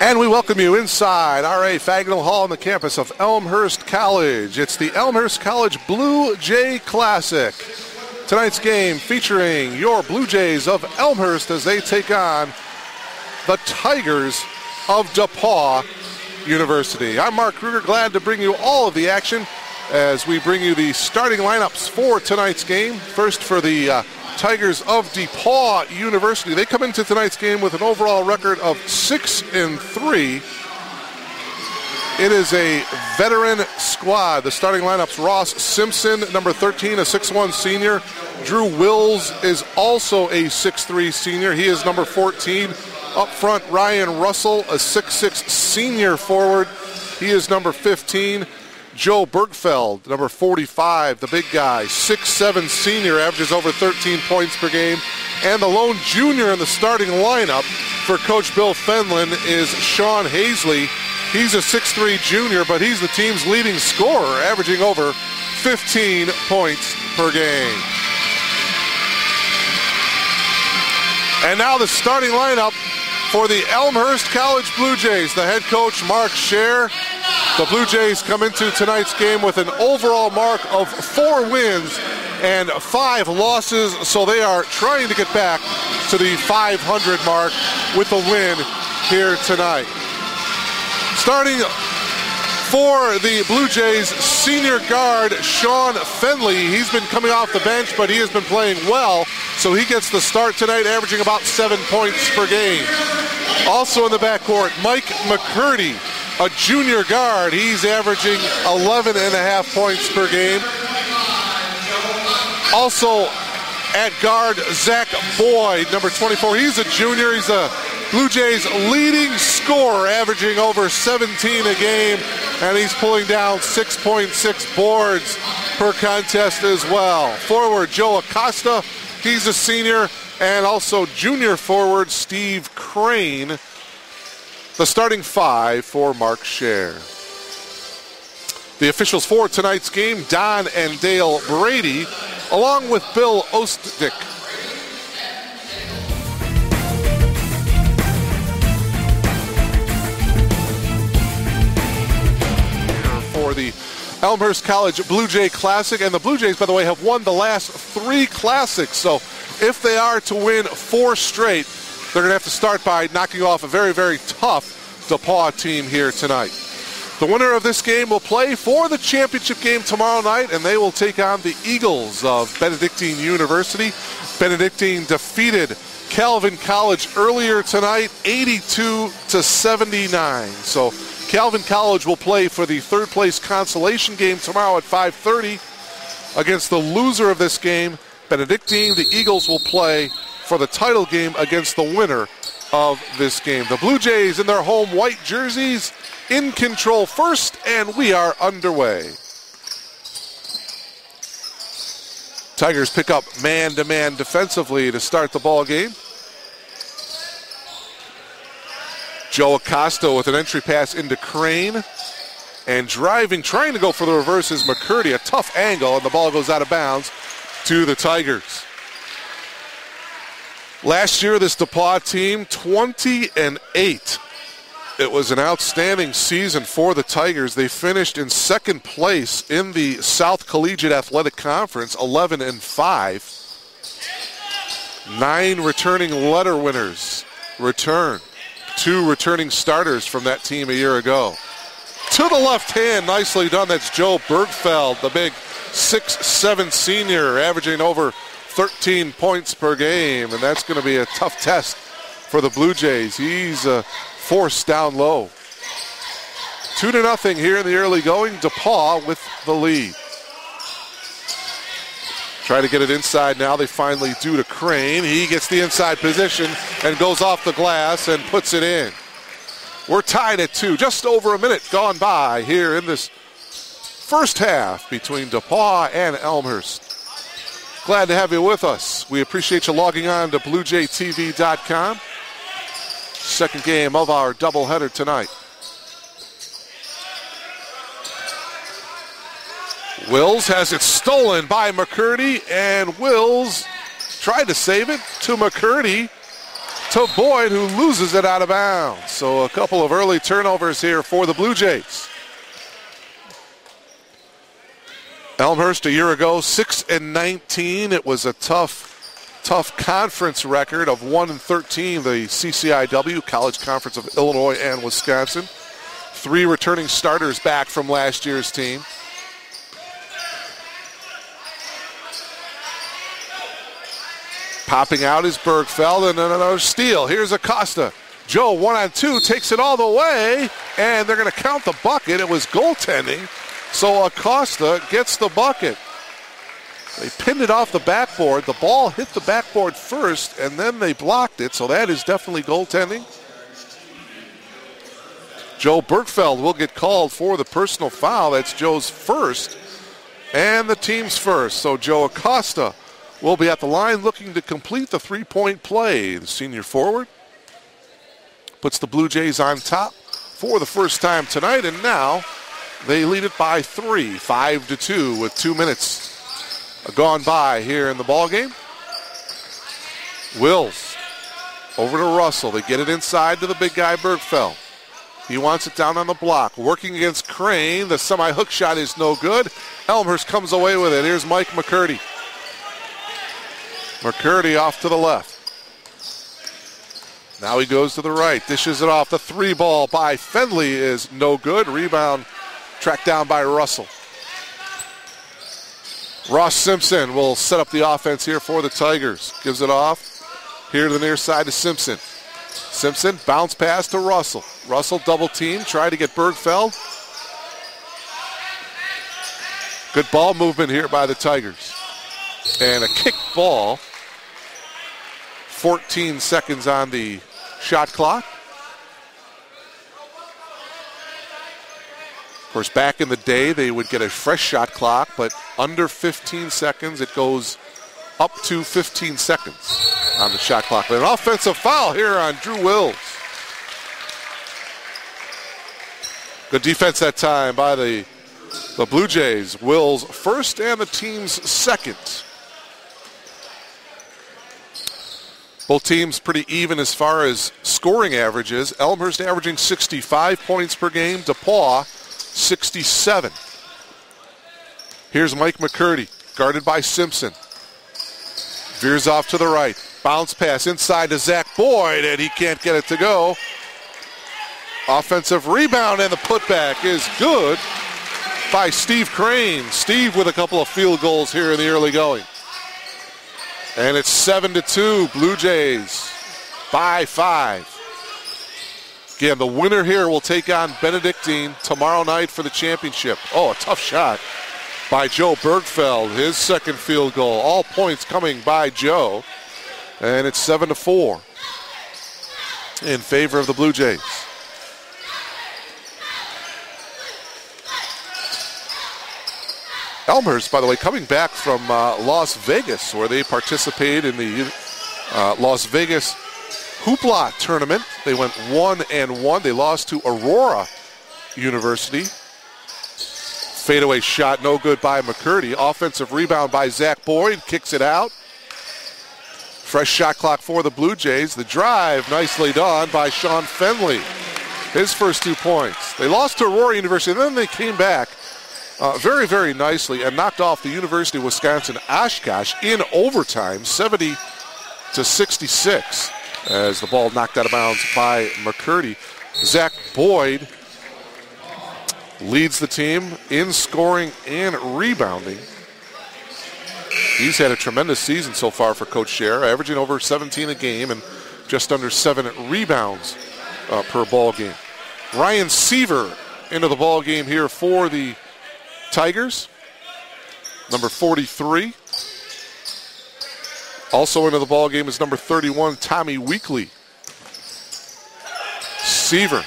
And we welcome you inside R.A. Fagnall Hall on the campus of Elmhurst College. It's the Elmhurst College Bluejay Classic. Tonight's game featuring your Blue Jays of Elmhurst as they take on the Tigers of DePauw University. I'm Mark Kruger, glad to bring you all of the action as we bring you the starting lineups for tonight's game. First for the Tigers of DePauw University. They come into tonight's game with an overall record of 6-3. It is a veteran squad. The starting lineups: Ross Simpson, number 13, a 6'1 senior. Drew Wills is also a 6'3 senior. He is number 14. Up front, Ryan Russell, a 6'6 senior forward. He is number 15. Joe Bergfeld, number 45, the big guy, 6'7 senior, averages over 13 points per game. And the lone junior in the starting lineup for Coach Bill Fenlon is Sean Hazley. He's a 6'3 junior, but he's the team's leading scorer, averaging over 15 points per game. And now the starting lineup for the Elmhurst College Blue Jays. The head coach, Mark Scher. The Blue Jays come into tonight's game with an overall mark of 4 wins and 5 losses, so they are trying to get back to the 500 mark with a win here tonight. Starting for the Blue Jays, senior guard Sean Fenley. He's been coming off the bench, but he has been playing well, so he gets the start tonight, averaging about 7 points per game. Also in the backcourt, Mike McCurdy, a junior guard. He's averaging 11.5 points per game. Also at guard, Zach Boyd, number 24. He's a junior. He's a Blue Jays leading scorer, averaging over 17 a game, and he's pulling down 6.6 boards per contest as well. Forward, Joe Acosta. He's a senior. And also junior forward, Steve Crane. The starting 5 for Mark Scher. The officials for tonight's game: Don and Dale Brady, along with Bill Ostdick. For the Elmhurst College Blue Jay Classic, and the Blue Jays, by the way, have won the last 3 classics, so if they are to win 4 straight, they're going to have to start by knocking off a very, very tough DePauw team here tonight. The winner of this game will play for the championship game tomorrow night, and they will take on the Eagles of Benedictine University. Benedictine defeated Calvin College earlier tonight, 82-79. So Calvin College will play for the third-place consolation game tomorrow at 5:30 against the loser of this game, Benedictine. The Eagles will play for the title game against the winner of this game. The Blue Jays in their home white jerseys in control first, and we are underway. Tigers pick up man-to-man defensively to start the ball game. Joe Acosta with an entry pass into Crane. And driving, trying to go for the reverse is McCurdy. A tough angle, and the ball goes out of bounds to the Tigers. Last year, this DePauw team, 20-8. It was an outstanding season for the Tigers. They finished in second place in the South Collegiate Athletic Conference, 11-5. 9 returning letter winners return. 2 returning starters from that team a year ago. To the left hand, nicely done. That's Joe Bergfeld, the big 6'7 senior, averaging over 13 points per game, and that's going to be a tough test for the Blue Jays. He's forced down low. 2-0 here in the early going. DePauw with the lead. Try to get it inside now. They finally do to Crane. He gets the inside position and goes off the glass and puts it in. We're tied at 2. Just over a minute gone by here in this first half between DePauw and Elmhurst. Glad to have you with us. We appreciate you logging on to BlueJayTV.com. Second game of our doubleheader tonight. Wills has it stolen by McCurdy, and Wills tried to save it to McCurdy. to Boyd, who loses it out of bounds. So a couple of early turnovers here for the Blue Jays. Elmhurst a year ago, 6-19. It was a tough conference record of 1-13, the CCIW, College Conference of Illinois and Wisconsin. 3 returning starters back from last year's team. Popping out is Bergfeld, and another steal. Here's Acosta. Joe, 1-on-2, takes it all the way, and they're going to count the bucket. It was goaltending, so Acosta gets the bucket. They pinned it off the backboard. The ball hit the backboard first, and then they blocked it, so that is definitely goaltending. Joe Bergfeld will get called for the personal foul. That's Joe's first and the team's first. So Joe Acosta will be at the line looking to complete the three-point play. The senior forward puts the Blue Jays on top for the first time tonight, and now they lead it by 3, 5-2 with 2 minutes gone by here in the ballgame. Wills over to Russell. They get it inside to the big guy, Bergfeld. He wants it down on the block. Working against Crane. The semi-hook shot is no good. Elmhurst comes away with it. Here's Mike McCurdy. McCurdy off to the left. Now he goes to the right. Dishes it off. The 3 ball by Fendley is no good. Rebound tracked down by Russell. Ross Simpson will set up the offense here for the Tigers. Gives it off here to the near side to Simpson. Simpson, bounce pass to Russell. Russell double team, try to get Bergfeld. Good ball movement here by the Tigers. And a kick ball. 14 seconds on the shot clock. Of course, back in the day, they would get a fresh shot clock, but under 15 seconds, it goes up to 15 seconds on the shot clock. But an offensive foul here on Drew Wills. Good defense that time by the Blue Jays. Wills first and the team's second. Both teams pretty even as far as scoring averages. Elmhurst averaging 65 points per game. DePauw 67. Here's Mike McCurdy, guarded by Simpson. Veers off to the right. Bounce pass inside to Zach Boyd, and he can't get it to go. Offensive rebound, and the putback is good by Steve Crane. Steve with a couple of field goals here in the early going. And it's 7-2, Blue Jays by 5. Again, the winner here will take on Benedictine tomorrow night for the championship. Oh, a tough shot by Joe Bergfeld, his second field goal. All points coming by Joe. And it's 7-4 in favor of the Blue Jays. Elmhurst, by the way, coming back from Las Vegas, where they participated in the Las Vegas Hoopla tournament. They went 1-1. They lost to Aurora University. Fadeaway shot, no good by McCurdy. Offensive rebound by Zach Boyd, kicks it out. Fresh shot clock for the Blue Jays. The drive, nicely done by Sean Fendley. His first 2 points. They lost to Aurora University, and then they came back very, very nicely and knocked off the University of Wisconsin Oshkosh in overtime, 70-66, as the ball knocked out of bounds by McCurdy. Zach Boyd leads the team in scoring and rebounding. He's had a tremendous season so far for Coach Scher, averaging over 17 a game and just under 7 rebounds per ball game. Ryan Seaver into the ball game here for the Tigers, number 43. Also into the ball game is number 31, Tommy Weekly. Seaver,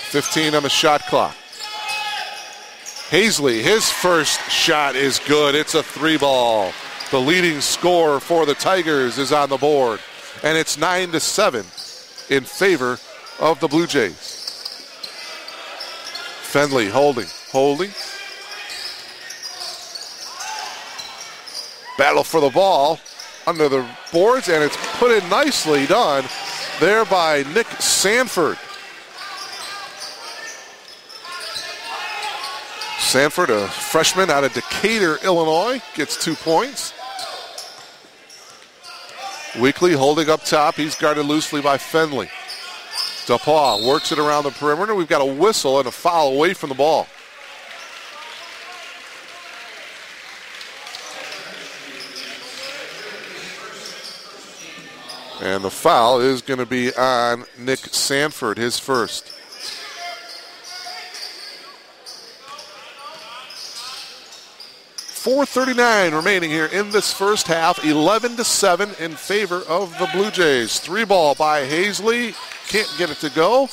15 on the shot clock. Hazley, his first shot is good. It's a 3 ball. The leading scorer for the Tigers is on the board. And it's 9-7 in favor of the Blue Jays. Fendley holding. Battle for the ball. under the boards, and it's put in nicely done there by Nick Sanford. Sanford, a freshman out of Decatur, Illinois, gets 2 points. Weekly holding up top. He's guarded loosely by Fenley. DePauw works it around the perimeter. We've got a whistle and a foul away from the ball. And the foul is going to be on Nick Sanford, his first. .439 remaining here in this first half. 11-7 in favor of the Blue Jays. 3 ball by Hazley. Can't get it to go.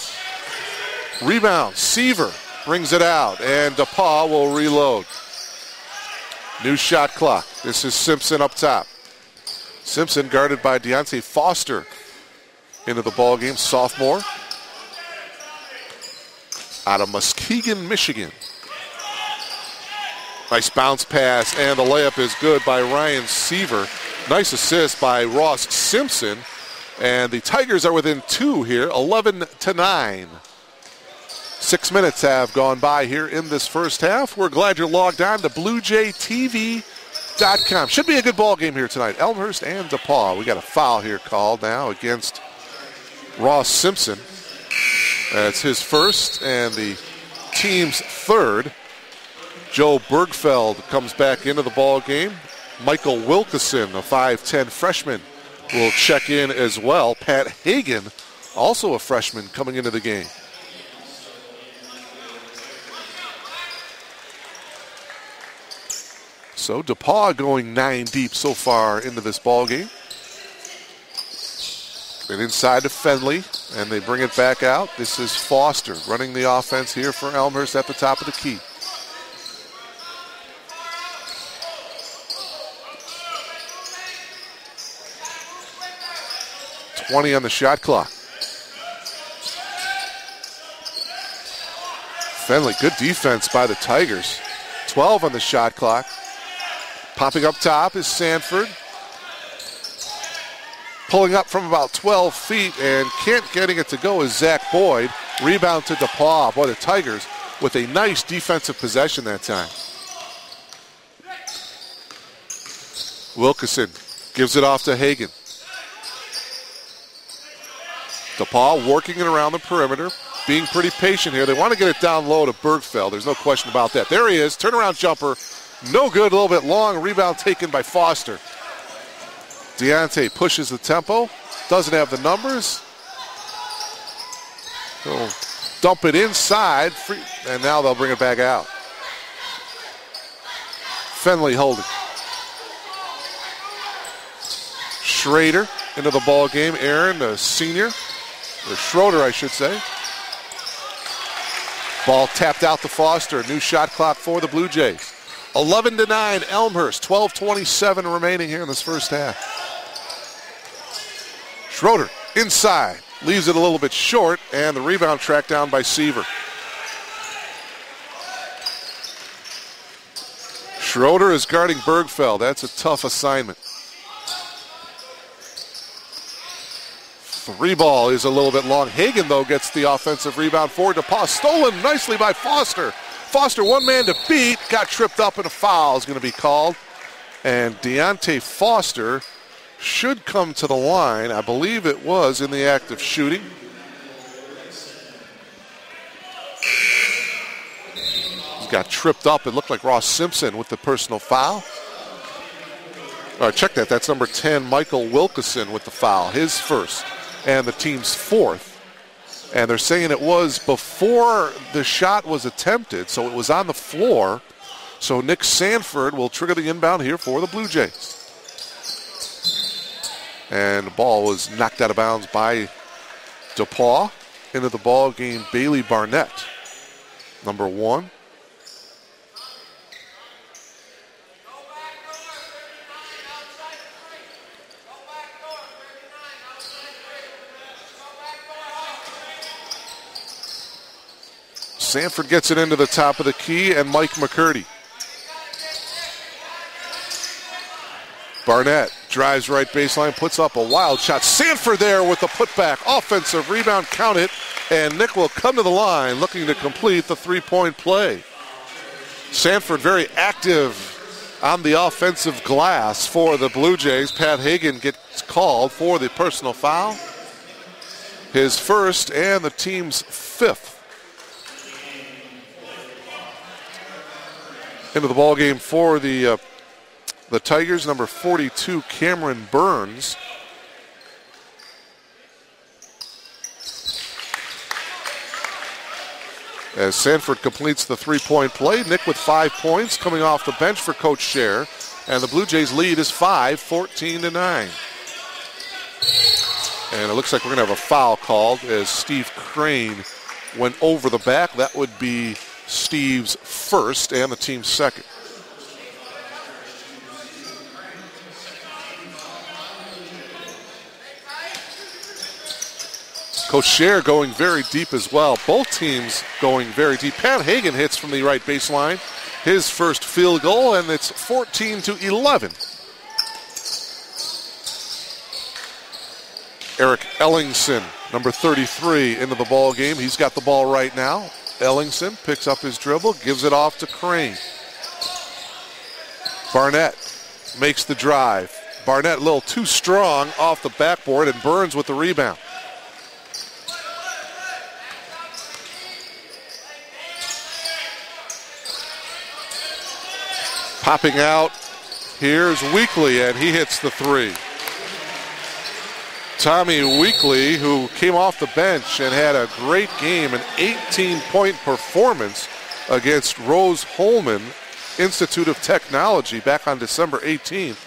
Rebound. Seaver brings it out, and DePauw will reload. New shot clock. This is Simpson up top. Simpson guarded by Deontay Foster into the ball game, sophomore out of Muskegon, Michigan. Nice bounce pass, and the layup is good by Ryan Seaver. Nice assist by Ross Simpson, and the Tigers are within 2 here, 11-9. 6 minutes have gone by here in this first half. We're glad you're logged on to BlueJayTV.com. Should be a good ball game here tonight. Elmhurst and DePauw. We got a foul here called now against Ross Simpson. That's his first and the team's third. Joe Bergfeld comes back into the ball game. Michael Wilkeson, a 5'10 freshman, will check in as well. Pat Hagan, also a freshman, coming into the game. So DePauw going 9 deep so far into this ball game. And inside to Fenley, and they bring it back out. This is Foster running the offense here for Elmhurst at the top of the key. .20 on the shot clock. Fenley, good defense by the Tigers. 12 on the shot clock. Popping up top is Sanford. Pulling up from about 12 feet and can't getting it to go is Zach Boyd. Rebound to DePauw. Boy, the Tigers with a nice defensive possession that time. Wilkeson gives it off to Hagan. DePauw working it around the perimeter, being pretty patient here. They want to get it down low to Bergfeld. There's no question about that. There he is, turnaround jumper. No good, a little bit long. Rebound taken by Foster. Deontay pushes the tempo, doesn't have the numbers. He'll dump it inside, and now they'll bring it back out. Fenley holding. Schrader into the ball game. Aaron, the senior, or Schroeder, I should say. Ball tapped out to Foster. New shot clock for the Blue Jays. 11-9, Elmhurst. 12:27 remaining here in this first half. Schroeder inside. Leaves it a little bit short, and the rebound tracked down by Seaver. Schroeder is guarding Bergfeld. That's a tough assignment. 3 ball is a little bit long. Hagan, though, gets the offensive rebound for DePauw. Stolen nicely by Foster. Foster, one man to beat, got tripped up, and a foul is going to be called. And Deontay Foster should come to the line. I believe it was in the act of shooting. He got tripped up. It looked like Ross Simpson with the personal foul. All right, check that. That's number 10, Michael Wilkeson with the foul, his first, and the team's fourth. And they're saying it was before the shot was attempted, so it was on the floor. So Nick Sanford will trigger the inbound here for the Blue Jays. And the ball was knocked out of bounds by DePauw. Into the ball game, Bailey Barnett, number 1. Sanford gets it into the top of the key, and Mike McCurdy. Barnett drives right baseline, puts up a wild shot. Sanford there with the putback. Offensive rebound, count it. And Nick will come to the line looking to complete the three-point play. Sanford very active on the offensive glass for the Blue Jays. Pat Hagan gets called for the personal foul. His first and the team's fifth. Into the ball game for the Tigers, number 42, Cameron Burns. As Sanford completes the three-point play, Nick with 5 points coming off the bench for Coach Scher. And the Blue Jays lead is 14-9. And it looks like we're going to have a foul called as Steve Crane went over the back. That would be Steve's first and the team's second. Coach Scher going very deep as well. Both teams going very deep. Pat Hagan hits from the right baseline. His first field goal, and it's 14-11. Eric Ellingson, number 33, into the ball game. He's got the ball right now. Ellingson picks up his dribble, gives it off to Crane. Barnett makes the drive. Barnett a little too strong off the backboard, and Burns with the rebound. Popping out, here's Weekly, and he hits the three. Tommy Weekly, who came off the bench and had a great game, an 18-point performance against Rose-Hulman Institute of Technology back on December 18th.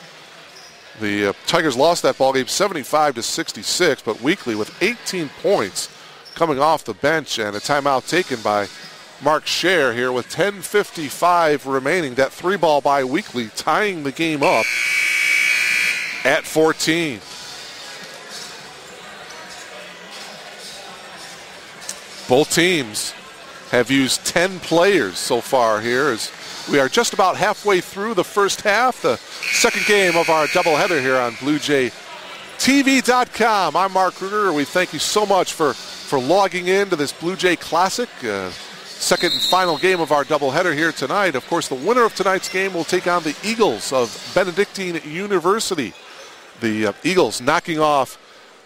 The Tigers lost that ball game 75-66, but Weekly with 18 points coming off the bench, and a timeout taken by Mark Scher here with 10:55 remaining. That three ball by Weekly tying the game up at 14. Both teams have used 10 players so far here as we are just about halfway through the first half. The second game of our doubleheader here on BlueJayTV.com. I'm Mark Kruger. We thank you so much for logging in to this Blue Jay Classic. Second and final game of our doubleheader here tonight. Of course, the winner of tonight's game will take on the Eagles of Benedictine University. The Eagles knocking off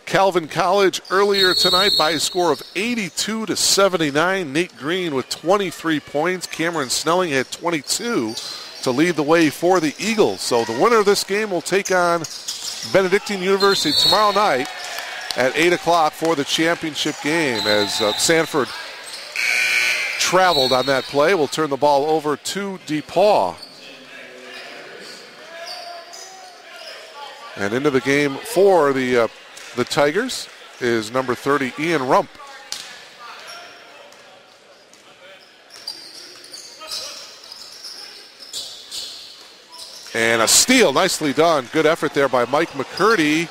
Calvin College earlier tonight by a score of 82-79. Nate Green with 23 points. Cameron Snelling had 22 to lead the way for the Eagles. So the winner of this game will take on Benedictine University tomorrow night at 8 o'clock for the championship game as Sanford traveled on that play. We'll turn the ball over to DePauw. And into the game for the Tigers is number 30, Ian Rump. And a steal, nicely done. Good effort there by Mike McCurdy.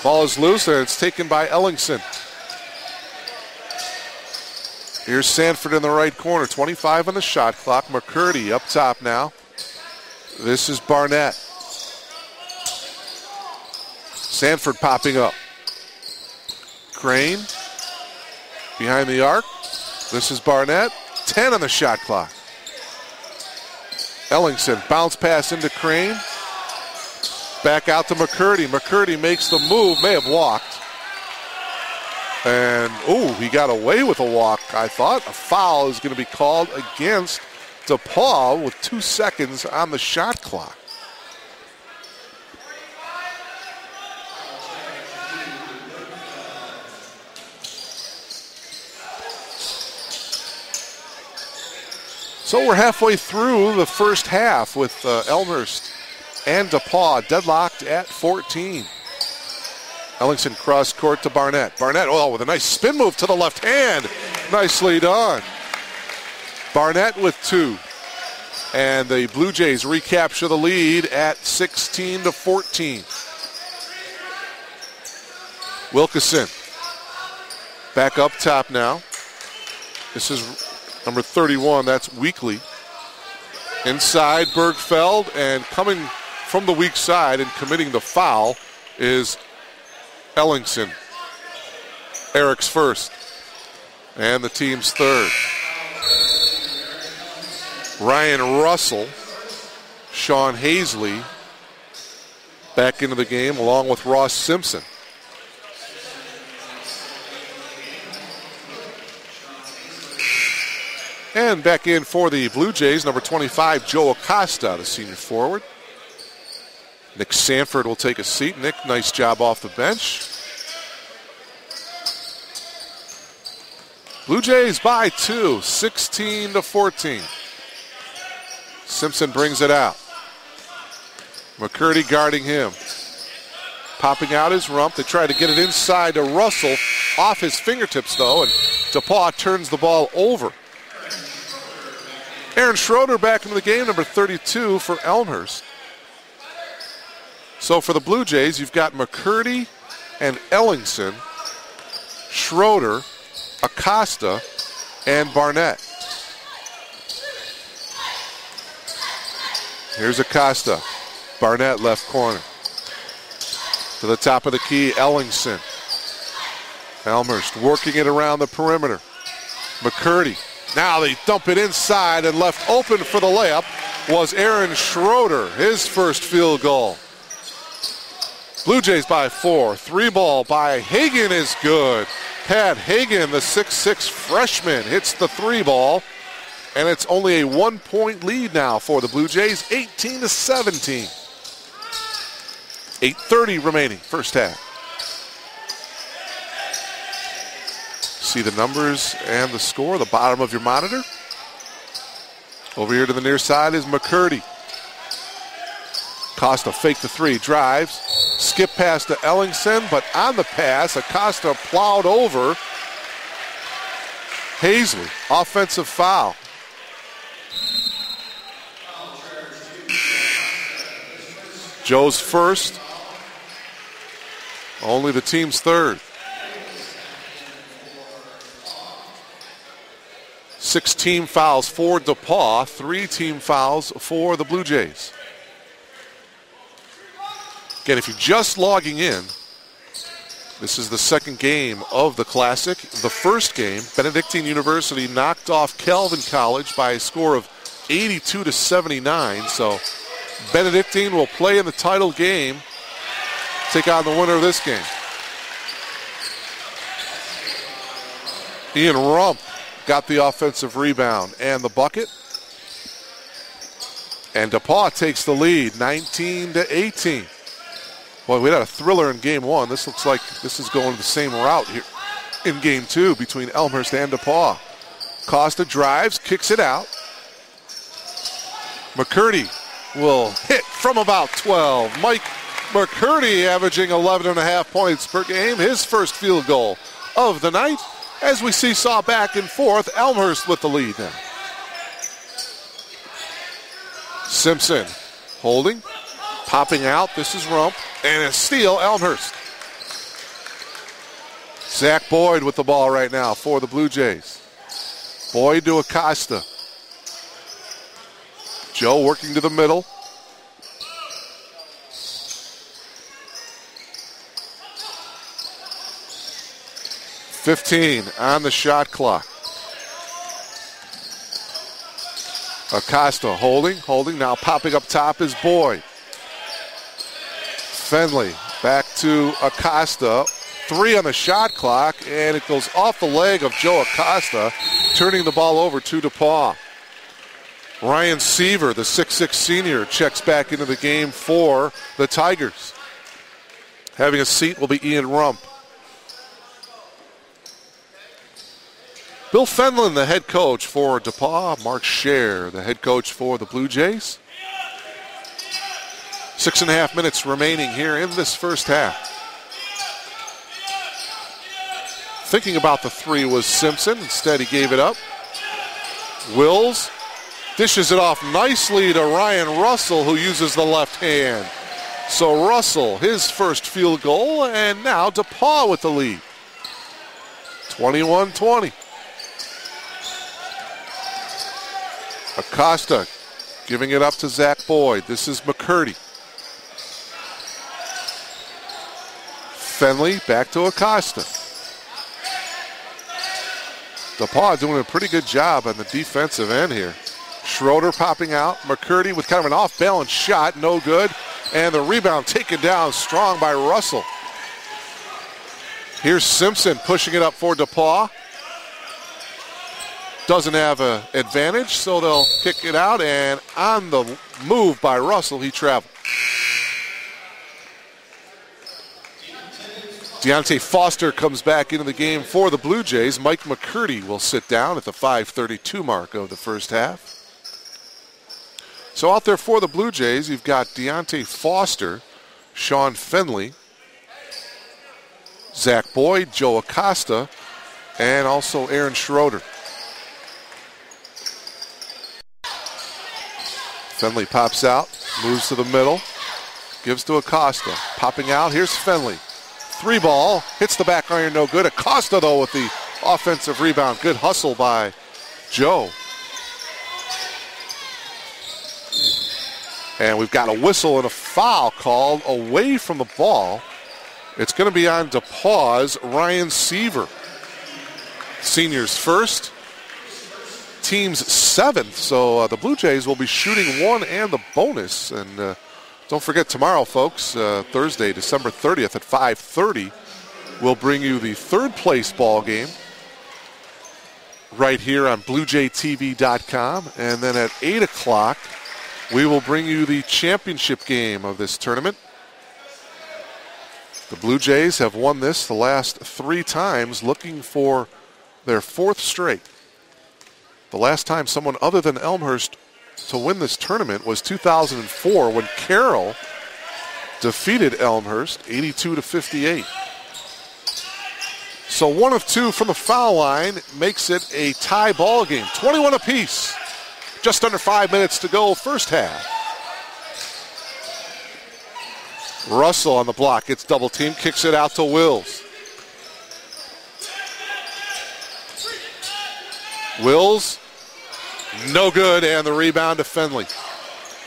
Ball is loose and it's taken by Ellingson. Here's Sanford in the right corner, 25 on the shot clock. McCurdy up top now. This is Barnett. Sanford popping up. Crane behind the arc. This is Barnett, 10 on the shot clock. Ellingson, bounce pass into Crane. Back out to McCurdy. McCurdy makes the move, may have walked. And, he got away with a walk. I thought a foul is going to be called against DePauw with 2 seconds on the shot clock. So we're halfway through the first half with Elmhurst and DePauw deadlocked at 14. Ellingson cross court to Barnett. Barnett, with a nice spin move to the left hand. Nicely done. Barnett with 2. And the Blue Jays recapture the lead at 16-14. Wilkeson back up top now. This is number 31, that's Weekly. Inside Bergfeld, and coming from the weak side and committing the foul is Ellingson. Eric's first. And the team's third. Ryan Russell, Sean Hazley back into the game along with Ross Simpson. And back in for the Blue Jays, number 25, Joe Acosta, the senior forward. Nick Sanford will take a seat. Nick, nice job off the bench. Blue Jays by 2, 16-14. Simpson brings it out. McCurdy guarding him. Popping out his rump. They try to get it inside to Russell. Off his fingertips, though, and DePauw turns the ball over. Aaron Schroeder back into the game, number 32 for Elmhurst. So for the Blue Jays, you've got McCurdy and Ellingson, Schroeder, Acosta, and Barnett. Here's Acosta. Barnett left corner. To the top of the key, Ellingson. Elmhurst working it around the perimeter. McCurdy. Now they dump it inside, and left open for the layup was Aaron Schroeder, his first field goal. Blue Jays by 4. 3-ball by Hagan is good. Pat Hagan, the 6'6 freshman, hits the 3-ball. And it's only a 1-point lead now for the Blue Jays, 18-17. 8:30 remaining, first half. See the numbers and the score, the bottom of your monitor. Over here to the near side is McCurdy. Acosta fake the 3, drives, skip pass to Ellingson, but on the pass, Acosta plowed over Hazley. Offensive foul. Joe's first, only the team's third. 6 team fouls for DePauw, 3 team fouls for the Blue Jays. Again, if you're just logging in, this is the second game of the Classic. The first game, Benedictine University knocked off Calvin College by a score of 82-79. So Benedictine will play in the title game, take on the winner of this game. Ian Rump got the offensive rebound and the bucket. And DePauw takes the lead, 19-18. Boy, we had a thriller in game 1. This looks like this is going the same route here in game 2 between Elmhurst and DePauw. Costa drives, kicks it out. McCurdy will hit from about 12. Mike McCurdy averaging 11.5 points per game, his first field goal of the night. As we seesaw back and forth, Elmhurst with the lead now. Simpson holding, popping out. This is Rump, and a steal, Elmhurst. Zach Boyd with the ball right now for the Blue Jays. Boyd to Acosta. Joe working to the middle. .15 on the shot clock. Acosta holding, now popping up top is Boyd. Fenley back to Acosta. 3 on the shot clock, and it goes off the leg of Joe Acosta, turning the ball over to DePauw. Ryan Seaver, the 6'6 senior, checks back into the game for the Tigers. Having a seat will be Ian Rump. Bill Fenlon, the head coach for DePauw. Mark Scher, the head coach for the Blue Jays. 6.5 minutes remaining here in this first half. Thinking about the 3 was Simpson. Instead, he gave it up. Wills dishes it off nicely to Ryan Russell, who uses the left hand. So Russell, his first field goal, and now DePauw with the lead. 21-20. Acosta giving it up to Zach Boyd. This is McCurdy. Fenley back to Acosta. DePauw doing a pretty good job on the defensive end here. Schroeder popping out. McCurdy with kind of an off-balance shot, no good. And the rebound taken down strong by Russell. Here's Simpson pushing it up for DePauw. Doesn't have an advantage, so they'll kick it out, and on the move by Russell, he traveled. Deontay Foster comes back into the game for the Blue Jays. Mike McCurdy will sit down at the 5:32 mark of the first half. So out there for the Blue Jays, you've got Deontay Foster, Sean Fenley, Zach Boyd, Joe Acosta, and also Aaron Schroeder. Fenley pops out, moves to the middle, gives to Acosta. Popping out, here's Fenley. 3-ball, hits the back iron, no good. Acosta, though, with the offensive rebound. Good hustle by Joe. And we've got a whistle and a foul called away from the ball. It's going to be on DePauw's Ryan Seaver. Seniors first, team's 7th. So the Blue Jays will be shooting 1 and the bonus. And don't forget tomorrow, folks, Thursday, December 30th at 5:30, we'll bring you the 3rd place ball game right here on BlueJayTV.com. And then at 8 o'clock, we will bring you the championship game of this tournament. The Blue Jays have won this the last 3 times, looking for their 4th straight. The last time someone other than Elmhurst to win this tournament was 2004 when Carroll defeated Elmhurst 82-58. So 1 of 2 from the foul line makes it a tie ball game. 21 apiece. Just under 5 minutes to go, first half. Russell on the block, gets double teamed, kicks it out to Wills. Wills, no good, and the rebound to Fenley.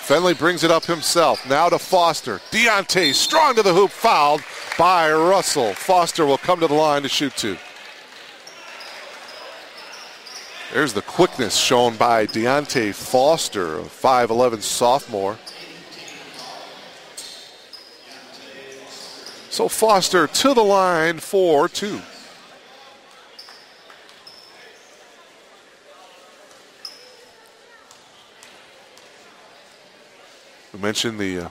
Fenley brings it up himself, now to Foster. Deontay, strong to the hoop, fouled by Russell. Foster will come to the line to shoot 2. There's the quickness shown by Deontay Foster, a 5'11 sophomore. So Foster to the line for 2. We mentioned the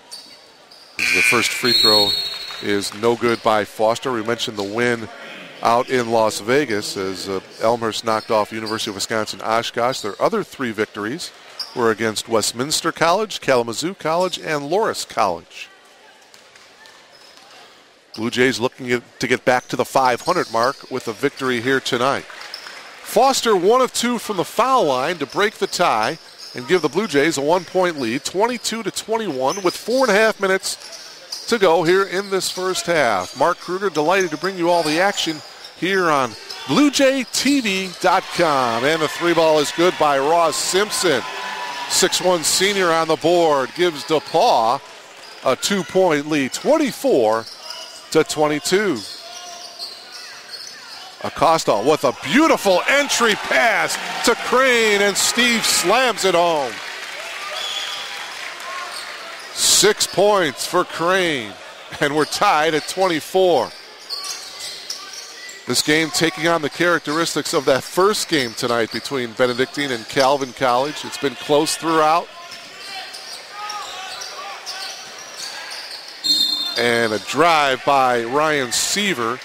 first free throw is no good by Foster. We mentioned the win out in Las Vegas as Elmhurst knocked off University of Wisconsin-Oshkosh. Their other 3 victories were against Westminster College, Kalamazoo College, and Loras College. Blue Jays looking to get back to the 500 mark with a victory here tonight. Foster 1 of 2 from the foul line to break the tie and give the Blue Jays a 1-point lead, 22-21 with 4.5 minutes to go here in this first half. Mark Kruger delighted to bring you all the action here on BlueJayTV.com. And the 3-ball is good by Ross Simpson. 6'1 senior on the board gives DePauw a 2-point lead, 24-22. Acosta with a beautiful entry pass to Crane, and Steve slams it home. 6 points for Crane, and we're tied at 24. This game taking on the characteristics of that first game tonight between Benedictine and Calvin College. It's been close throughout. And a drive by Ryan Seaver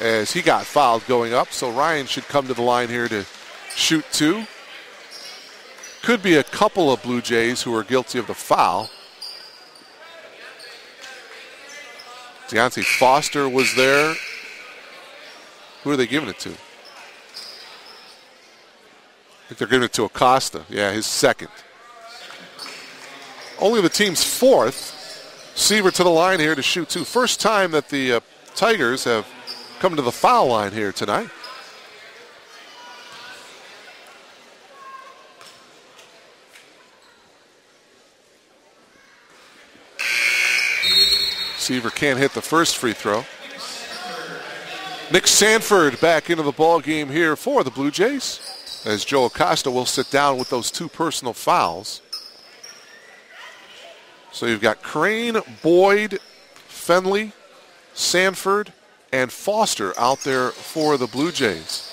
as he got fouled going up. So Ryan should come to the line here to shoot 2. Could be a couple of Blue Jays who are guilty of the foul. Deontay Foster was there. Who are they giving it to? I think they're giving it to Acosta. Yeah, his 2nd. Only the team's 4th. Seaver to the line here to shoot 2. First time that the Tigers have come to the foul line here tonight. Seaver can't hit the first free throw. Nick Sanford back into the ball game here for the Blue Jays, as Joe Acosta will sit down with those 2 personal fouls. So you've got Crane, Boyd, Fenley, Sanford, and Foster out there for the Blue Jays.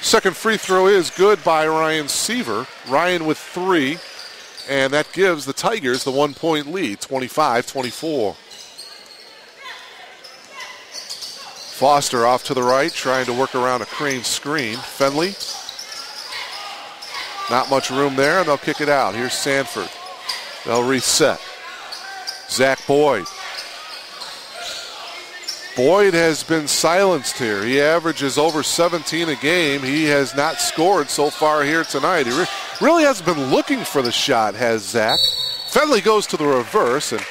Second free throw is good by Ryan Seaver. Ryan with 3, and that gives the Tigers the 1-point lead, 25-24. Foster off to the right, trying to work around a Crane screen. Fenley, not much room there, and they'll kick it out. Here's Sanford. They'll reset. Zach Boyd. Boyd has been silenced here. He averages over 17 a game. He has not scored so far here tonight. He really hasn't been looking for the shot, has Zach. Fenley goes to the reverse, and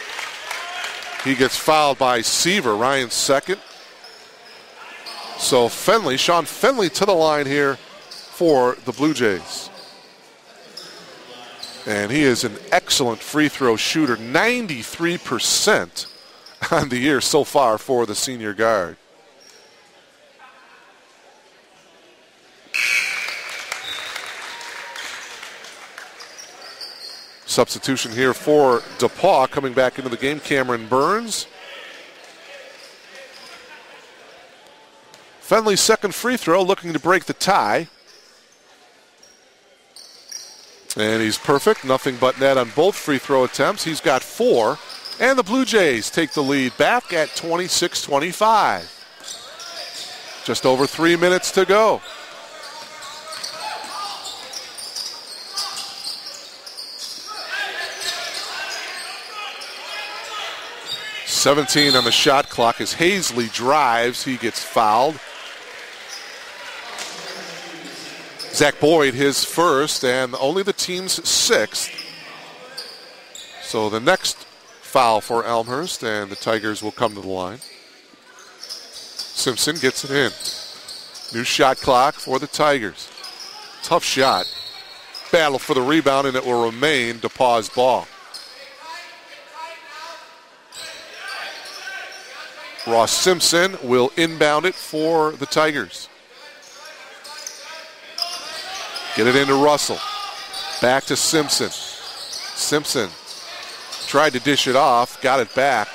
he gets fouled by Seaver, Ryan's second. So Sean Fenley to the line here for the Blue Jays. And he is an excellent free throw shooter, 93% on the year so far for the senior guard. Substitution here for DePauw coming back into the game, Cameron Burns. Fenley's second free throw, looking to break the tie. And he's perfect, nothing but net on both free throw attempts. He's got 4, and the Blue Jays take the lead back at 26-25. Just over 3 minutes to go. .17 on the shot clock as Hazley drives. He gets fouled. Zach Boyd, his first, and only the team's 6th. So the next foul for Elmhurst, and the Tigers will come to the line. Simpson gets it in. New shot clock for the Tigers. Tough shot. Battle for the rebound, and it will remain DePauw's ball. Ross Simpson will inbound it for the Tigers. Get it into Russell. Back to Simpson. Simpson tried to dish it off, got it back.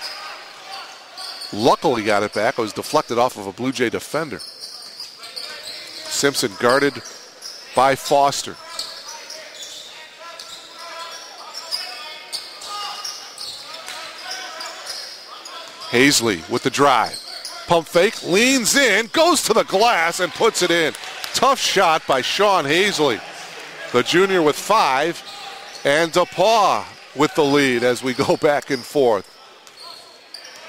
Luckily got it back. It was deflected off of a Blue Jay defender. Simpson guarded by Foster. Hazley with the drive. Pump fake, leans in, goes to the glass, and puts it in. Tough shot by Sean Hazley. The junior with 5, and DePauw with the lead as we go back and forth.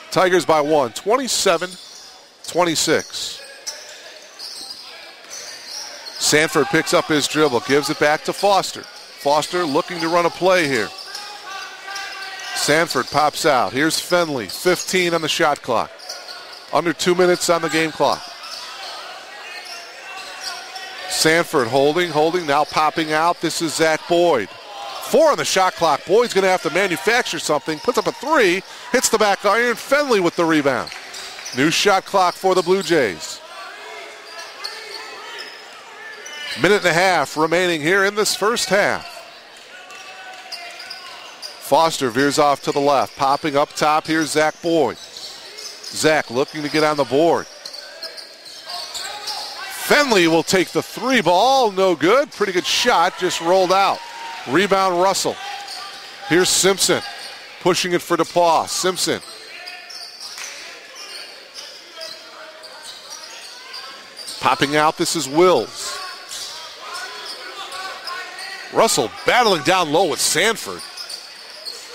Tigers by 1, 27-26. Sanford picks up his dribble, gives it back to Foster. Foster looking to run a play here. Sanford pops out. Here's Fenley, 15 on the shot clock. Under 2 minutes on the game clock. Sanford holding, now popping out. This is Zach Boyd. 4 on the shot clock. Boyd's going to have to manufacture something. Puts up a 3, hits the back iron. Fenley with the rebound. New shot clock for the Blue Jays. Minute and a half remaining here in this first half. Foster veers off to the left. Popping up top, here's Zach Boyd. Zach looking to get on the board. Fenley will take the 3 ball. No good. Pretty good shot. Just rolled out. Rebound Russell. Here's Simpson. Pushing it for DePauw. Simpson. Popping out. This is Wills. Russell battling down low with Sanford.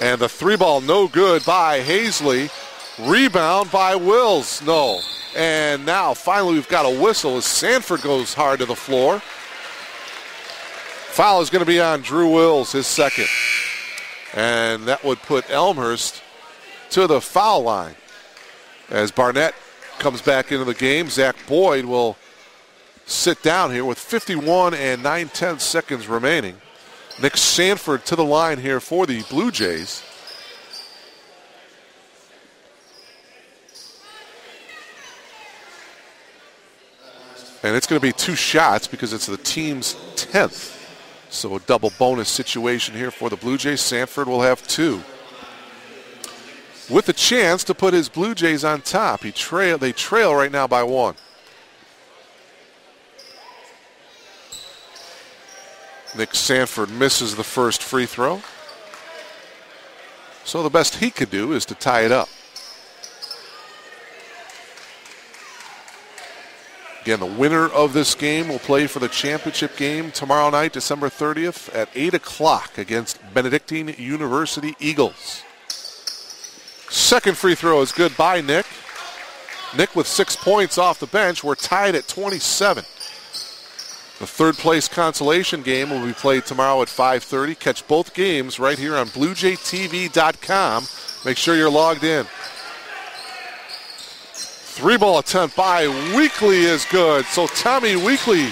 And the 3 ball no good by Hazley. Rebound by Wills. No. And now finally we've got a whistle as Sanford goes hard to the floor. Foul is going to be on Drew Wills, his second. And that would put Elmhurst to the foul line. As Barnett comes back into the game, Zach Boyd will sit down here with 51 and 9/10 seconds remaining. Nick Sanford to the line here for the Blue Jays. And it's going to be 2 shots because it's the team's 10th. So a double bonus situation here for the Blue Jays. Sanford will have 2. With a chance to put his Blue Jays on top. They trail right now by 1. Nick Sanford misses the first free throw. So the best he could do is to tie it up. Again, the winner of this game will play for the championship game tomorrow night, December 30th at 8 o'clock against Benedictine University Eagles. Second free throw is good by Nick. Nick with 6 points off the bench. We're tied at 27. The third place consolation game will be played tomorrow at 5:30. Catch both games right here on BlueJayTV.com. Make sure you're logged in. 3-ball attempt by Weekly is good. So Tommy Weekly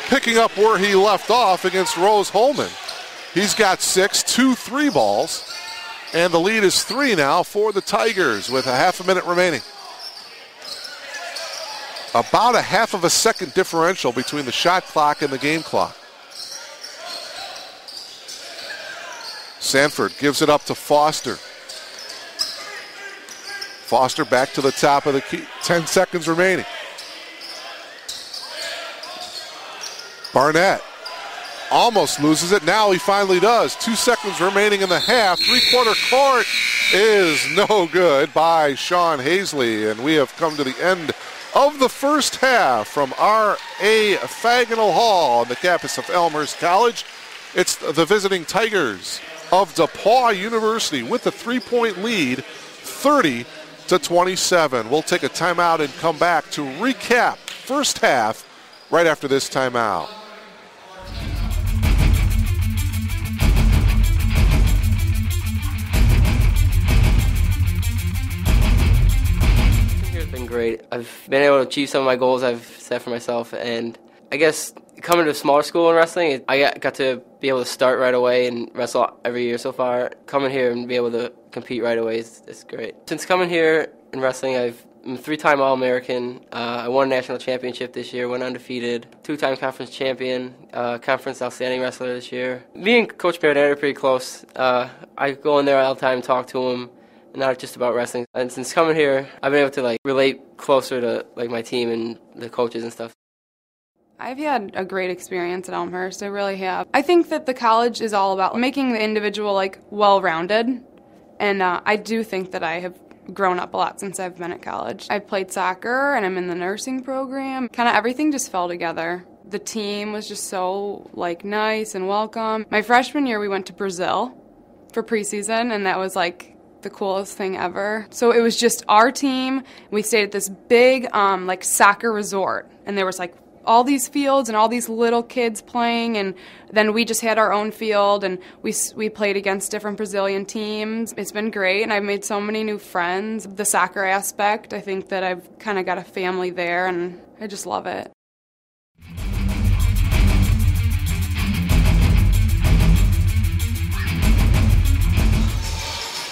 picking up where he left off against Rose Holman. He's got 6, 2 3-balls, and the lead is 3 now for the Tigers with a half a minute remaining. About a half of a second differential between the shot clock and the game clock. Sanford gives it up to Foster. Foster back to the top of the key. 10 seconds remaining. Barnett almost loses it. Now he finally does. 2 seconds remaining in the half. 3/4 court is no good by Sean Hazley. And we have come to the end of the first half from R.A. Fagnall Hall on the campus of Elmhurst College. It's the visiting Tigers of DePauw University with a 3-point lead, 30-27. We'll take a timeout and come back to recap first half right after this timeout. It's been great. I've been able to achieve some of my goals I've set for myself, and I guess coming to a smaller school in wrestling, I got to be able to start right away and wrestle every year so far. Coming here and be able to compete right away is great. Since coming here in wrestling, I'm a 3-time All-American. I won a national championship this year, went undefeated. 2-time conference champion, conference outstanding wrestler this year. Me and Coach Marinette are pretty close. I go in there all the time and talk to him, not just about wrestling. And since coming here, I've been able to relate closer to my team and the coaches and stuff. I've had a great experience at Elmhurst. I really have. I think that the college is all about making the individual well-rounded, and I do think that I have grown up a lot since I've been at college. I've played soccer and I'm in the nursing program. Kind of everything just fell together. The team was just so nice and welcome. My freshman year we went to Brazil for preseason, and that was the coolest thing ever. So it was just our team. We stayed at this big soccer resort, and there was all these fields and all these little kids playing, and then we just had our own field, and we played against different Brazilian teams. It's been great, and I've made so many new friends. The soccer aspect, I think that I've kind of got a family there, and I just love it.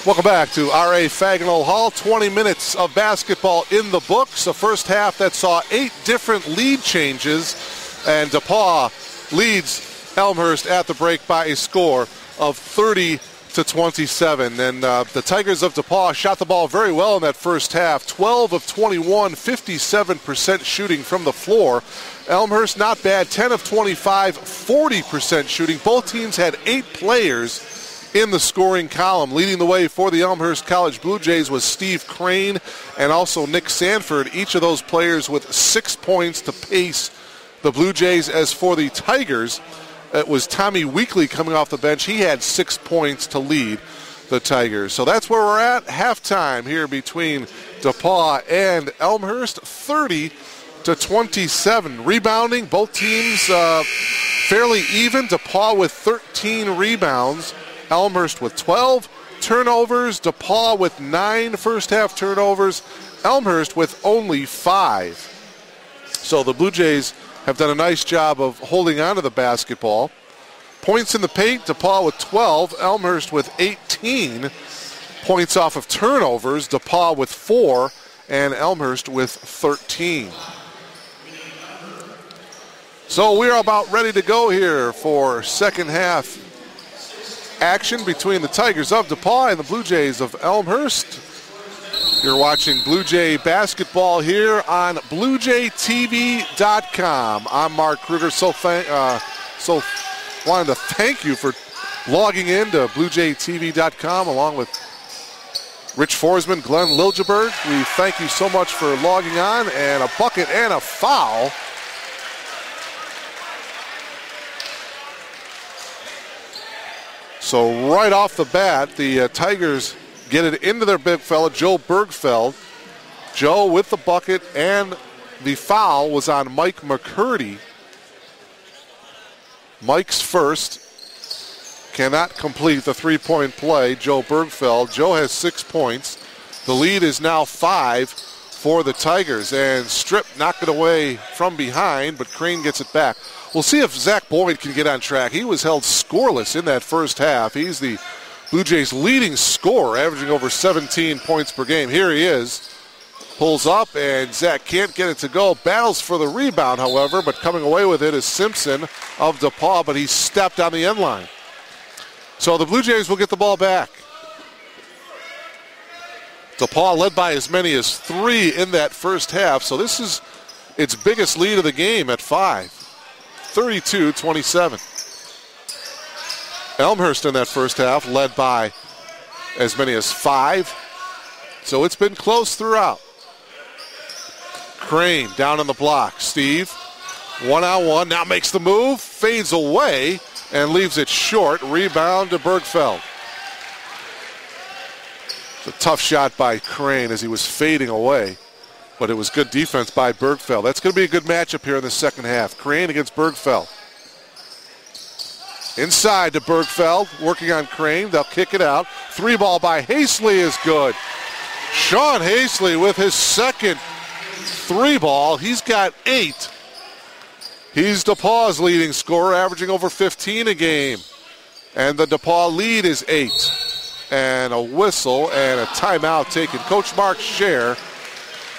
Welcome back to R.A. Fagnall Hall. 20 minutes of basketball in the books. A first half that saw 8 different lead changes, and DePauw leads Elmhurst at the break by a score of 30-27. And the Tigers of DePauw shot the ball very well in that first half. 12 of 21, 57% shooting from the floor. Elmhurst not bad, 10 of 25, 40% shooting. Both teams had 8 players in the scoring column. Leading the way for the Elmhurst College Blue Jays was Steve Crane and also Nick Sanford, each of those players with 6 points to pace the Blue Jays. As for the Tigers, it was Tommy Weekly coming off the bench. He had 6 points to lead the Tigers. So that's where we're at. Halftime here between DePauw and Elmhurst, 30-27. Rebounding, both teams fairly even. DePauw with 13 rebounds. Elmhurst with 12 turnovers. DePauw with 9 first half turnovers. Elmhurst with only 5. So the Blue Jays have done a nice job of holding on to the basketball. Points in the paint, DePauw with 12. Elmhurst with 18 points off of turnovers. DePauw with 4 and Elmhurst with 13. So we're about ready to go here for second half action between the Tigers of DePauw and the Blue Jays of Elmhurst. You're watching Blue Jay basketball here on BlueJayTV.com. I'm Mark Kruger. So wanted to thank you for logging in to BlueJayTV.com along with Rich Forsman, Glenn Liljeberg. We thank you so much for logging on, and a bucket and a foul. So right off the bat, the Tigers get it into their big fella, Joe Bergfeld. Joe with the bucket, and the foul was on Mike McCurdy. Mike's first. Cannot complete the three-point play, Joe Bergfeld. Joe has 6 points. The lead is now 5 for the Tigers. And Strip knocked it away from behind, but Crane gets it back. We'll see if Zach Boyd can get on track. He was held scoreless in that first half. He's the Blue Jays' leading scorer, averaging over 17 points per game. Here he is. Pulls up, and Zach can't get it to go. Battles for the rebound, however, but coming away with it is Simpson of DePauw, but he stepped on the end line. So the Blue Jays will get the ball back. DePauw led by as many as 3 in that first half, so this is its biggest lead of the game at 5. 32-27. Elmhurst in that first half led by as many as 5, so it's been close throughout. Crane down on the block. Steve, one-on-one, now makes the move, fades away, and leaves it short. Rebound to Bergfeld. It's a tough shot by Crane as he was fading away, but it was good defense by Bergfeld. That's going to be a good matchup here in the second half. Crane against Bergfeld. Inside to Bergfeld, working on Crane. They'll kick it out. 3-ball by Hastley is good. Sean Hastley with his second 3-ball. He's got 8. He's DePauw's leading scorer, averaging over 15 a game. And the DePauw lead is 8. And a whistle and a timeout taken. Coach Mark Scher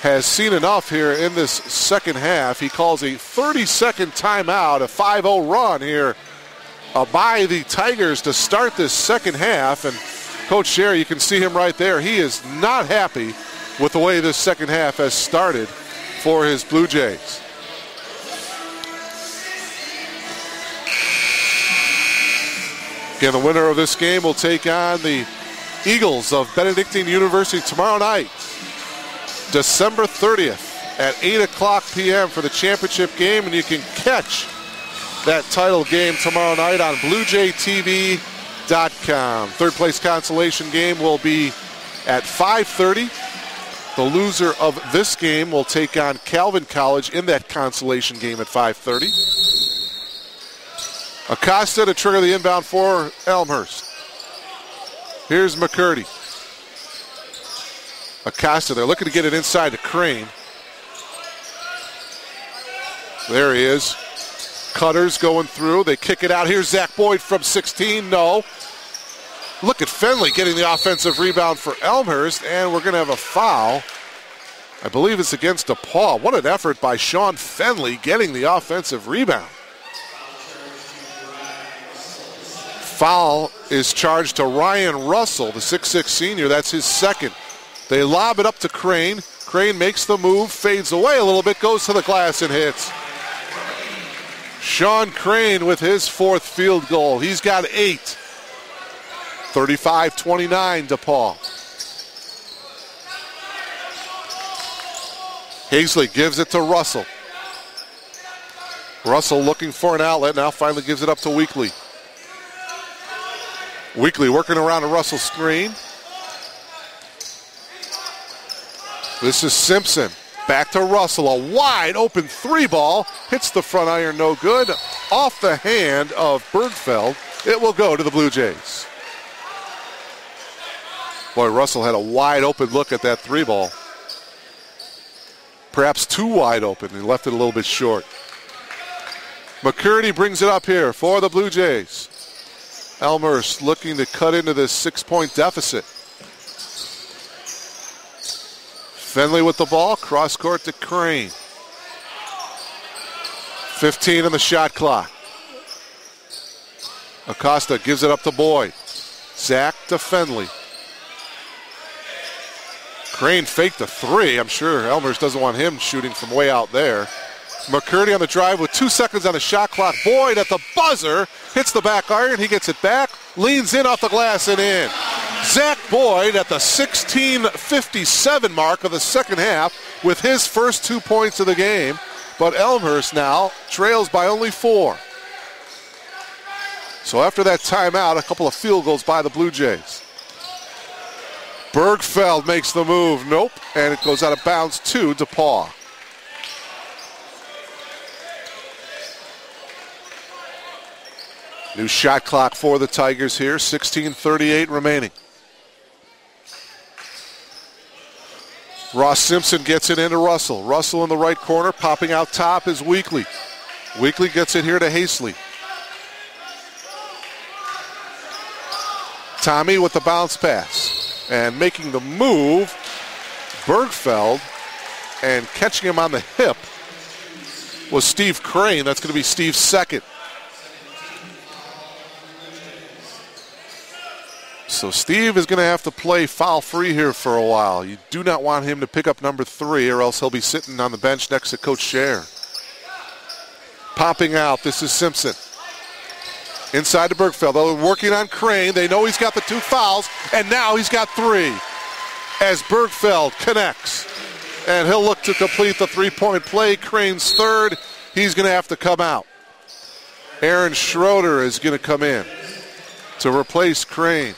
has seen enough here in this second half. He calls a 30-second timeout, a 5-0 run here by the Tigers to start this second half. And Coach Scher, you can see him right there. He is not happy with the way this second half has started for his Blue Jays. Again, the winner of this game will take on the Eagles of Benedictine University tomorrow night, December 30th at 8 o'clock p.m. for the championship game, and you can catch that title game tomorrow night on BlueJayTV.com. Third place consolation game will be at 5:30. The loser of this game will take on Calvin College in that consolation game at 5:30. Acosta to trigger the inbound for Elmhurst. Here's McCurdy. Acosta, they're looking to get it inside to Crane. There he is. Cutters going through. They kick it out. Here's Zach Boyd from 16. No. Look at Fenley getting the offensive rebound for Elmhurst, and we're going to have a foul. I believe it's against DePauw. What an effort by Sean Fenley getting the offensive rebound. Foul is charged to Ryan Russell, the 6'6 senior. That's his second. They lob it up to Crane. Crane makes the move, fades away a little bit, goes to the glass and hits. Sean Crane with his 4th field goal. He's got 8. 35-29 DePauw. Hastley gives it to Russell. Russell looking for an outlet, now finally gives it up to Weekly. Weekly working around a Russell screen. This is Simpson. Back to Russell. A wide open 3-ball. Hits the front iron, no good. Off the hand of Bergfeld. It will go to the Blue Jays. Boy, Russell had a wide open look at that 3-ball. Perhaps too wide open. He left it a little bit short. McCurdy brings it up here for the Blue Jays. Elmhurst looking to cut into this 6-point deficit. Fenley with the ball, cross court to Crane. 15 on the shot clock. Acosta gives it up to Boyd. Zach to Fenley. Crane faked the three. I'm sure Elmhurst doesn't want him shooting from way out there. McCurdy on the drive with 2 seconds on the shot clock. Boyd at the buzzer. Hits the back iron. He gets it back. Leans in off the glass and in. Zach Boyd at the 16:57 mark of the second half with his first 2 points of the game. But Elmhurst now trails by only 4. So after that timeout, a couple of field goals by the Blue Jays. Bergfeld makes the move. Nope. And it goes out of bounds to DePauw. New shot clock for the Tigers here. 16:38 remaining. Ross Simpson gets it into Russell. Russell in the right corner. Popping out top is Weekly. Weekly gets it here to Hastley. Tommy with the bounce pass. And making the move, Bergfeld, and catching him on the hip was Steve Crane. That's going to be Steve's second. So Steve is going to have to play foul-free here for a while. You do not want him to pick up number 3 or else he'll be sitting on the bench next to Coach Scher. Popping out, this is Simpson. Inside to Bergfeld. They're working on Crane. They know he's got the 2 fouls, and now he's got 3. As Bergfeld connects. And he'll look to complete the 3-point play. Crane's third. He's going to have to come out. Aaron Schroeder is going to come in to replace Crane.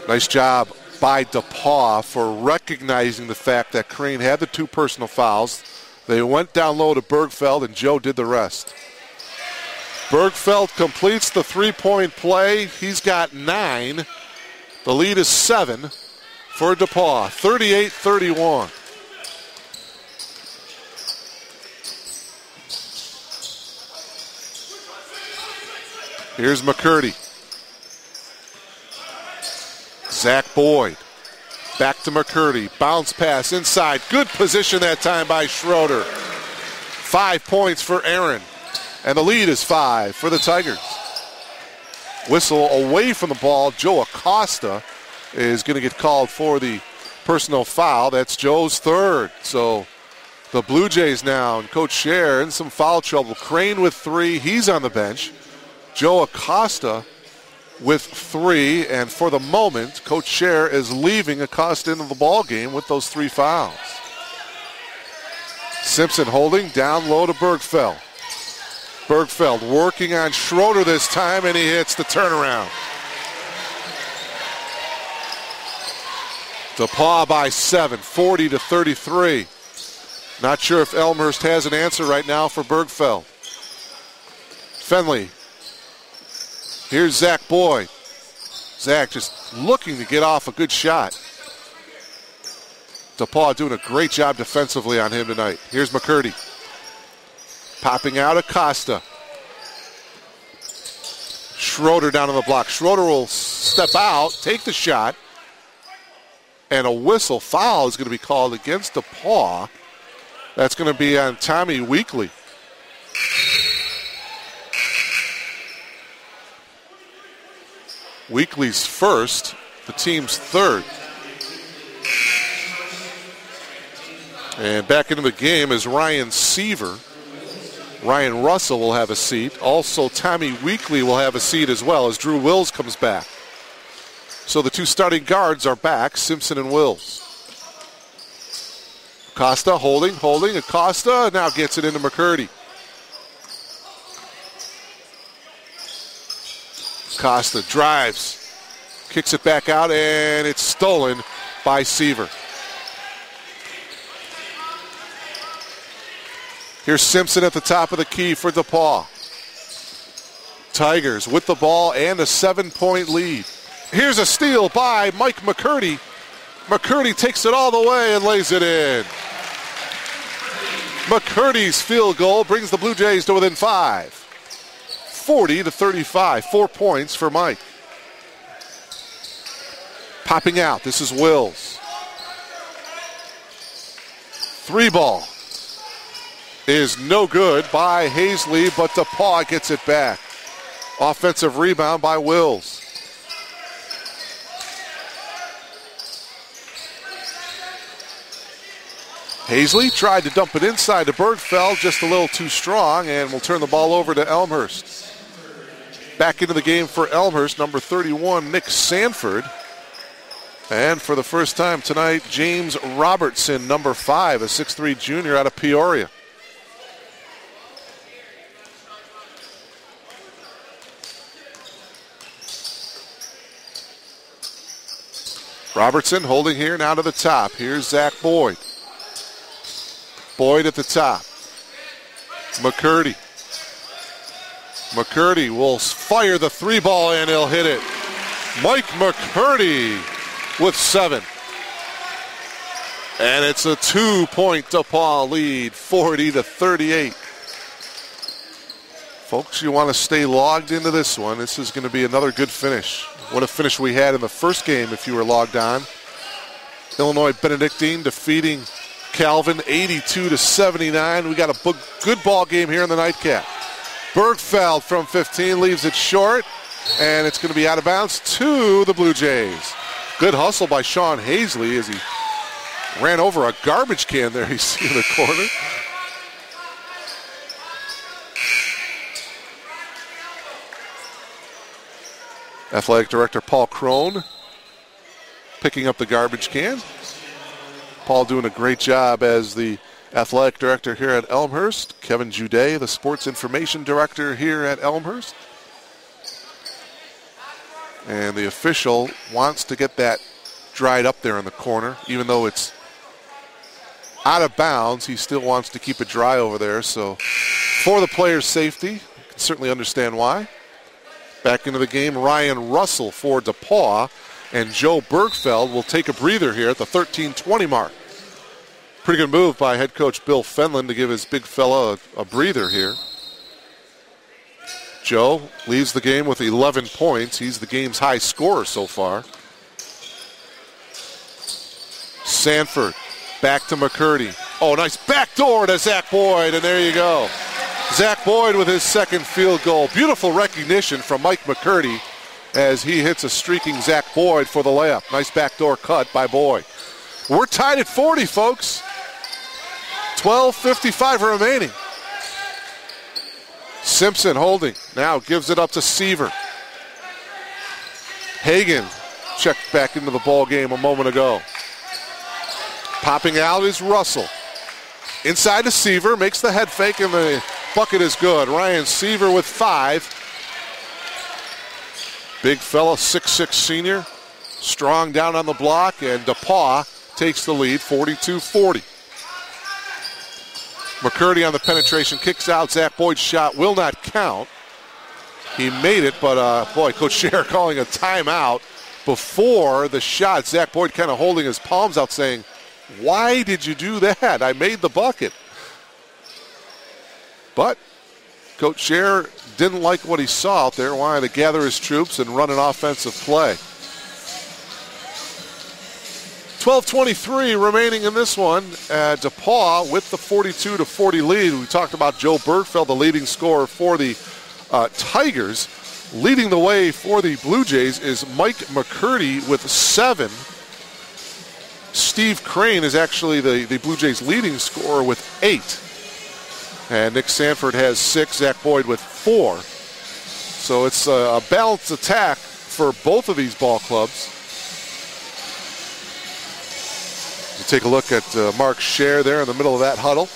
Nice job by DePauw for recognizing the fact that Crane had the 2 personal fouls. They went down low to Bergfeld, and Joe did the rest. Bergfeld completes the 3-point play. He's got 9. The lead is 7 for DePauw, 38-31. Here's McCurdy. Zach Boyd. Back to McCurdy. Bounce pass inside. Good position that time by Schroeder. 5 points for Aaron. And the lead is 5 for the Tigers. Whistle away from the ball. Joe Acosta is going to get called for the personal foul. That's Joe's third. So the Blue Jays now and Coach Scher in some foul trouble. Crane with 3. He's on the bench. Joe Acosta with 3. And for the moment, Coach Scher is leaving Acosta into the ball game with those 3 fouls. Simpson holding down low to Bergfeld. Bergfeld working on Schroeder this time, and he hits the turnaround. DePauw by 7, 40-33. Not sure if Elmhurst has an answer right now for Bergfeld. Fenley. Here's Zach Boyd. Zach just looking to get off a good shot. DePauw doing a great job defensively on him tonight. Here's McCurdy. Popping out Acosta. Schroeder down on the block. Schroeder will step out, take the shot, and a whistle foul is going to be called against DePauw. That's going to be on Tommy Weekly. Weekly's first, the team's third. And back into the game is Ryan Seaver. Ryan Russell will have a seat. Also, Tommy Weekly will have a seat as well as Drew Wills comes back. So the 2 starting guards are back, Simpson and Wills. Acosta holding. Acosta now gets it into McCurdy. Acosta drives, kicks it back out, and it's stolen by Seaver. Here's Simpson at the top of the key for DePauw. Tigers with the ball and a 7-point lead. Here's a steal by Mike McCurdy. McCurdy takes it all the way and lays it in. McCurdy's field goal brings the Blue Jays to within 5. 40-35, 4 points for Mike. Popping out, this is Wills. 3 ball. is no good by Hazley, but DePauw gets it back. Offensive rebound by Wills. Hazley tried to dump it inside to Bergfeld, just a little too strong, and will turn the ball over to Elmhurst. Back into the game for Elmhurst, number 31, Nick Sanford. And for the first time tonight, James Robertson, number 5, a 6'3 junior out of Peoria. Robertson holding here, now to the top. Here's Zach Boyd. Boyd at the top. McCurdy. McCurdy will fire the 3-ball and he'll hit it. Mike McCurdy with 7. And it's a 2-point DePauw lead, 40-38. Folks, you want to stay logged into this one. This is going to be another good finish. What a finish we had in the first game if you were logged on. Illinois Benedictine defeating Calvin 82-79. We got a good ball game here in the nightcap. Bergfeld from 15 leaves it short, and it's going to be out of bounds to the Blue Jays. Good hustle by Sean Hazley as he ran over a garbage can there you see in the corner. Athletic Director Paul Crone picking up the garbage can. Paul doing a great job as the Athletic Director here at Elmhurst. Kevin Jude, the Sports Information Director here at Elmhurst. And the official wants to get that dried up there in the corner. Even though it's out of bounds, he still wants to keep it dry over there. So for the player's safety, you can certainly understand why. Back into the game, Ryan Russell for DePauw, and Joe Bergfeld will take a breather here at the 13:20 mark. Pretty good move by head coach Bill Fenlon to give his big fella a breather here. Joe leaves the game with 11 points. He's the game's high scorer so far. Sanford back to McCurdy. Oh, nice backdoor to Zach Boyd, and there you go. Zach Boyd with his second field goal. Beautiful recognition from Mike McCurdy as he hits a streaking Zach Boyd for the layup. Nice backdoor cut by Boyd. We're tied at 40, folks. 12:55 remaining. Simpson holding. Now gives it up to Seaver. Hagan checked back into the ball game a moment ago. Popping out is Russell. Inside to Seaver, makes the head fake, and the bucket is good. Ryan Seaver with 5. Big fella, 6'6 senior. Strong down on the block, and DePauw takes the lead, 42-40. McCurdy on the penetration, kicks out. Zach Boyd's shot will not count. He made it, but boy, Coach Scher calling a timeout before the shot. Zach Boyd kind of holding his palms out saying, why did you do that? I made the bucket. But Coach Scher didn't like what he saw out there, wanted to gather his troops and run an offensive play. 12:23 remaining in this one. DePauw with the 42-40 lead. We talked about Joe Bergfeld, the leading scorer for the Tigers. Leading the way for the Blue Jays is Mike McCurdy with 7. Steve Crane is actually the Blue Jays' leading scorer with 8. And Nick Sanford has 6, Zach Boyd with 4. So it's a balanced attack for both of these ball clubs. You take a look at Mark Scher there in the middle of that huddle.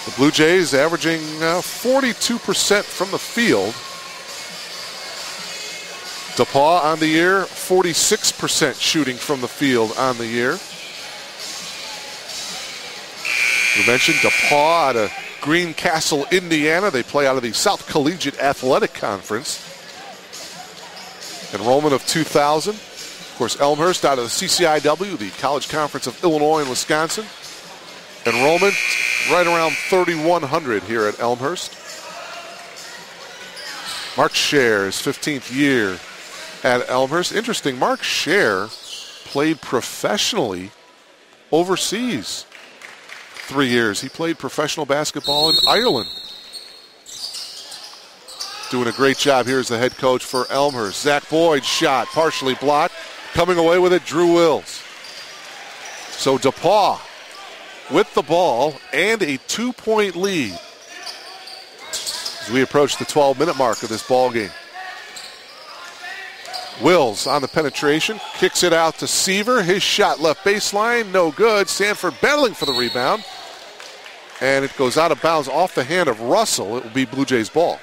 The Blue Jays averaging 42% from the field. DePauw on the year, 46% shooting from the field on the year. We mentioned DePauw out of Greencastle, Indiana. They play out of the South Collegiate Athletic Conference. Enrollment of 2,000. Of course, Elmhurst out of the CCIW, the College Conference of Illinois and Wisconsin. Enrollment right around 3,100 here at Elmhurst. Mark Scher, his 15th year at Elmhurst. Interesting, Mark Scher played professionally overseas. 3 years. He played professional basketball in Ireland. Doing a great job here as the head coach for Elmhurst. Zach Boyd's shot partially blocked. Coming away with it, Drew Wills. So DePauw with the ball and a 2-point lead as we approach the 12-minute mark of this ball game. Wills on the penetration, kicks it out to Seaver. His shot left baseline, no good. Sanford battling for the rebound. And it goes out of bounds off the hand of Russell. It will be Blue Jays ball.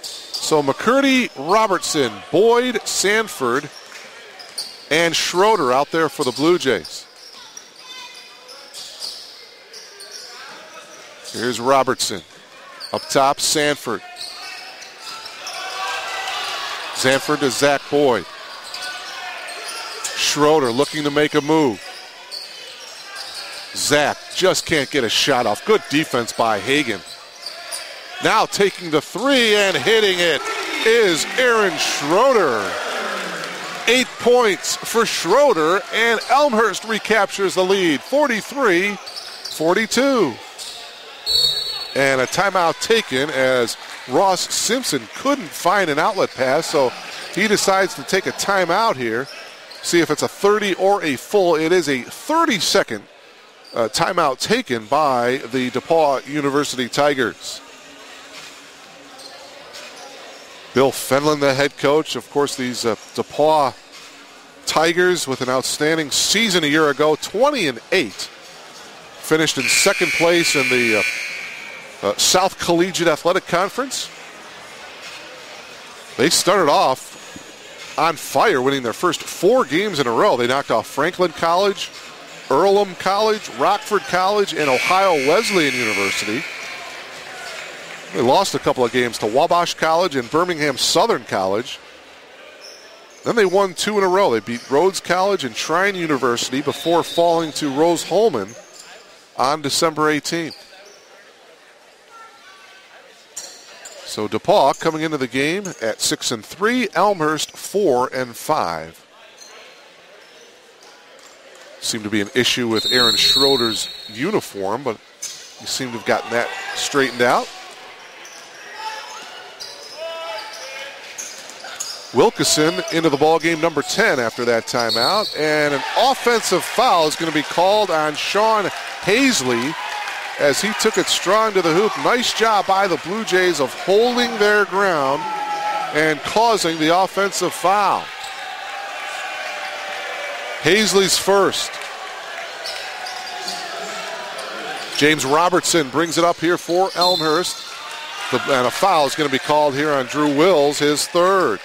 So McCurdy, Robertson, Boyd, Sanford, and Schroeder out there for the Blue Jays. Here's Robertson. Up top, Sanford. Sanford to Zach Boyd. Schroeder looking to make a move. Zach just can't get a shot off. Good defense by Hagan. Now taking the three and hitting it is Aaron Schroeder. 8 points for Schroeder, and Elmhurst recaptures the lead, 43-42. And a timeout taken as Ross Simpson couldn't find an outlet pass, so he decides to take a timeout here. See if it's a 30 or a full. It is a 30-second timeout taken by the DePauw University Tigers. Bill Fenlon, the head coach. Of course, these DePauw Tigers with an outstanding season a year ago, 20-8. Finished in second place in the South Collegiate Athletic Conference. They started off on fire, winning their first 4 games in a row. They knocked off Franklin College, Earlham College, Rockford College, and Ohio Wesleyan University. They lost a couple of games to Wabash College and Birmingham Southern College. Then they won 2 in a row. They beat Rhodes College and Trine University before falling to Rose-Hulman on December 18th. So DePauw coming into the game at 6-3, Elmhurst 4-5. Seemed to be an issue with Aaron Schroeder's uniform, but he seemed to have gotten that straightened out. Wilkeson into the ball game, number 10 after that timeout, and an offensive foul is going to be called on Sean Hazley as he took it strong to the hoop. Nice job by the Blue Jays of holding their ground and causing the offensive foul. Hazley's first. James Robertson brings it up here for Elmhurst, and a foul is going to be called here on Drew Wills, his third.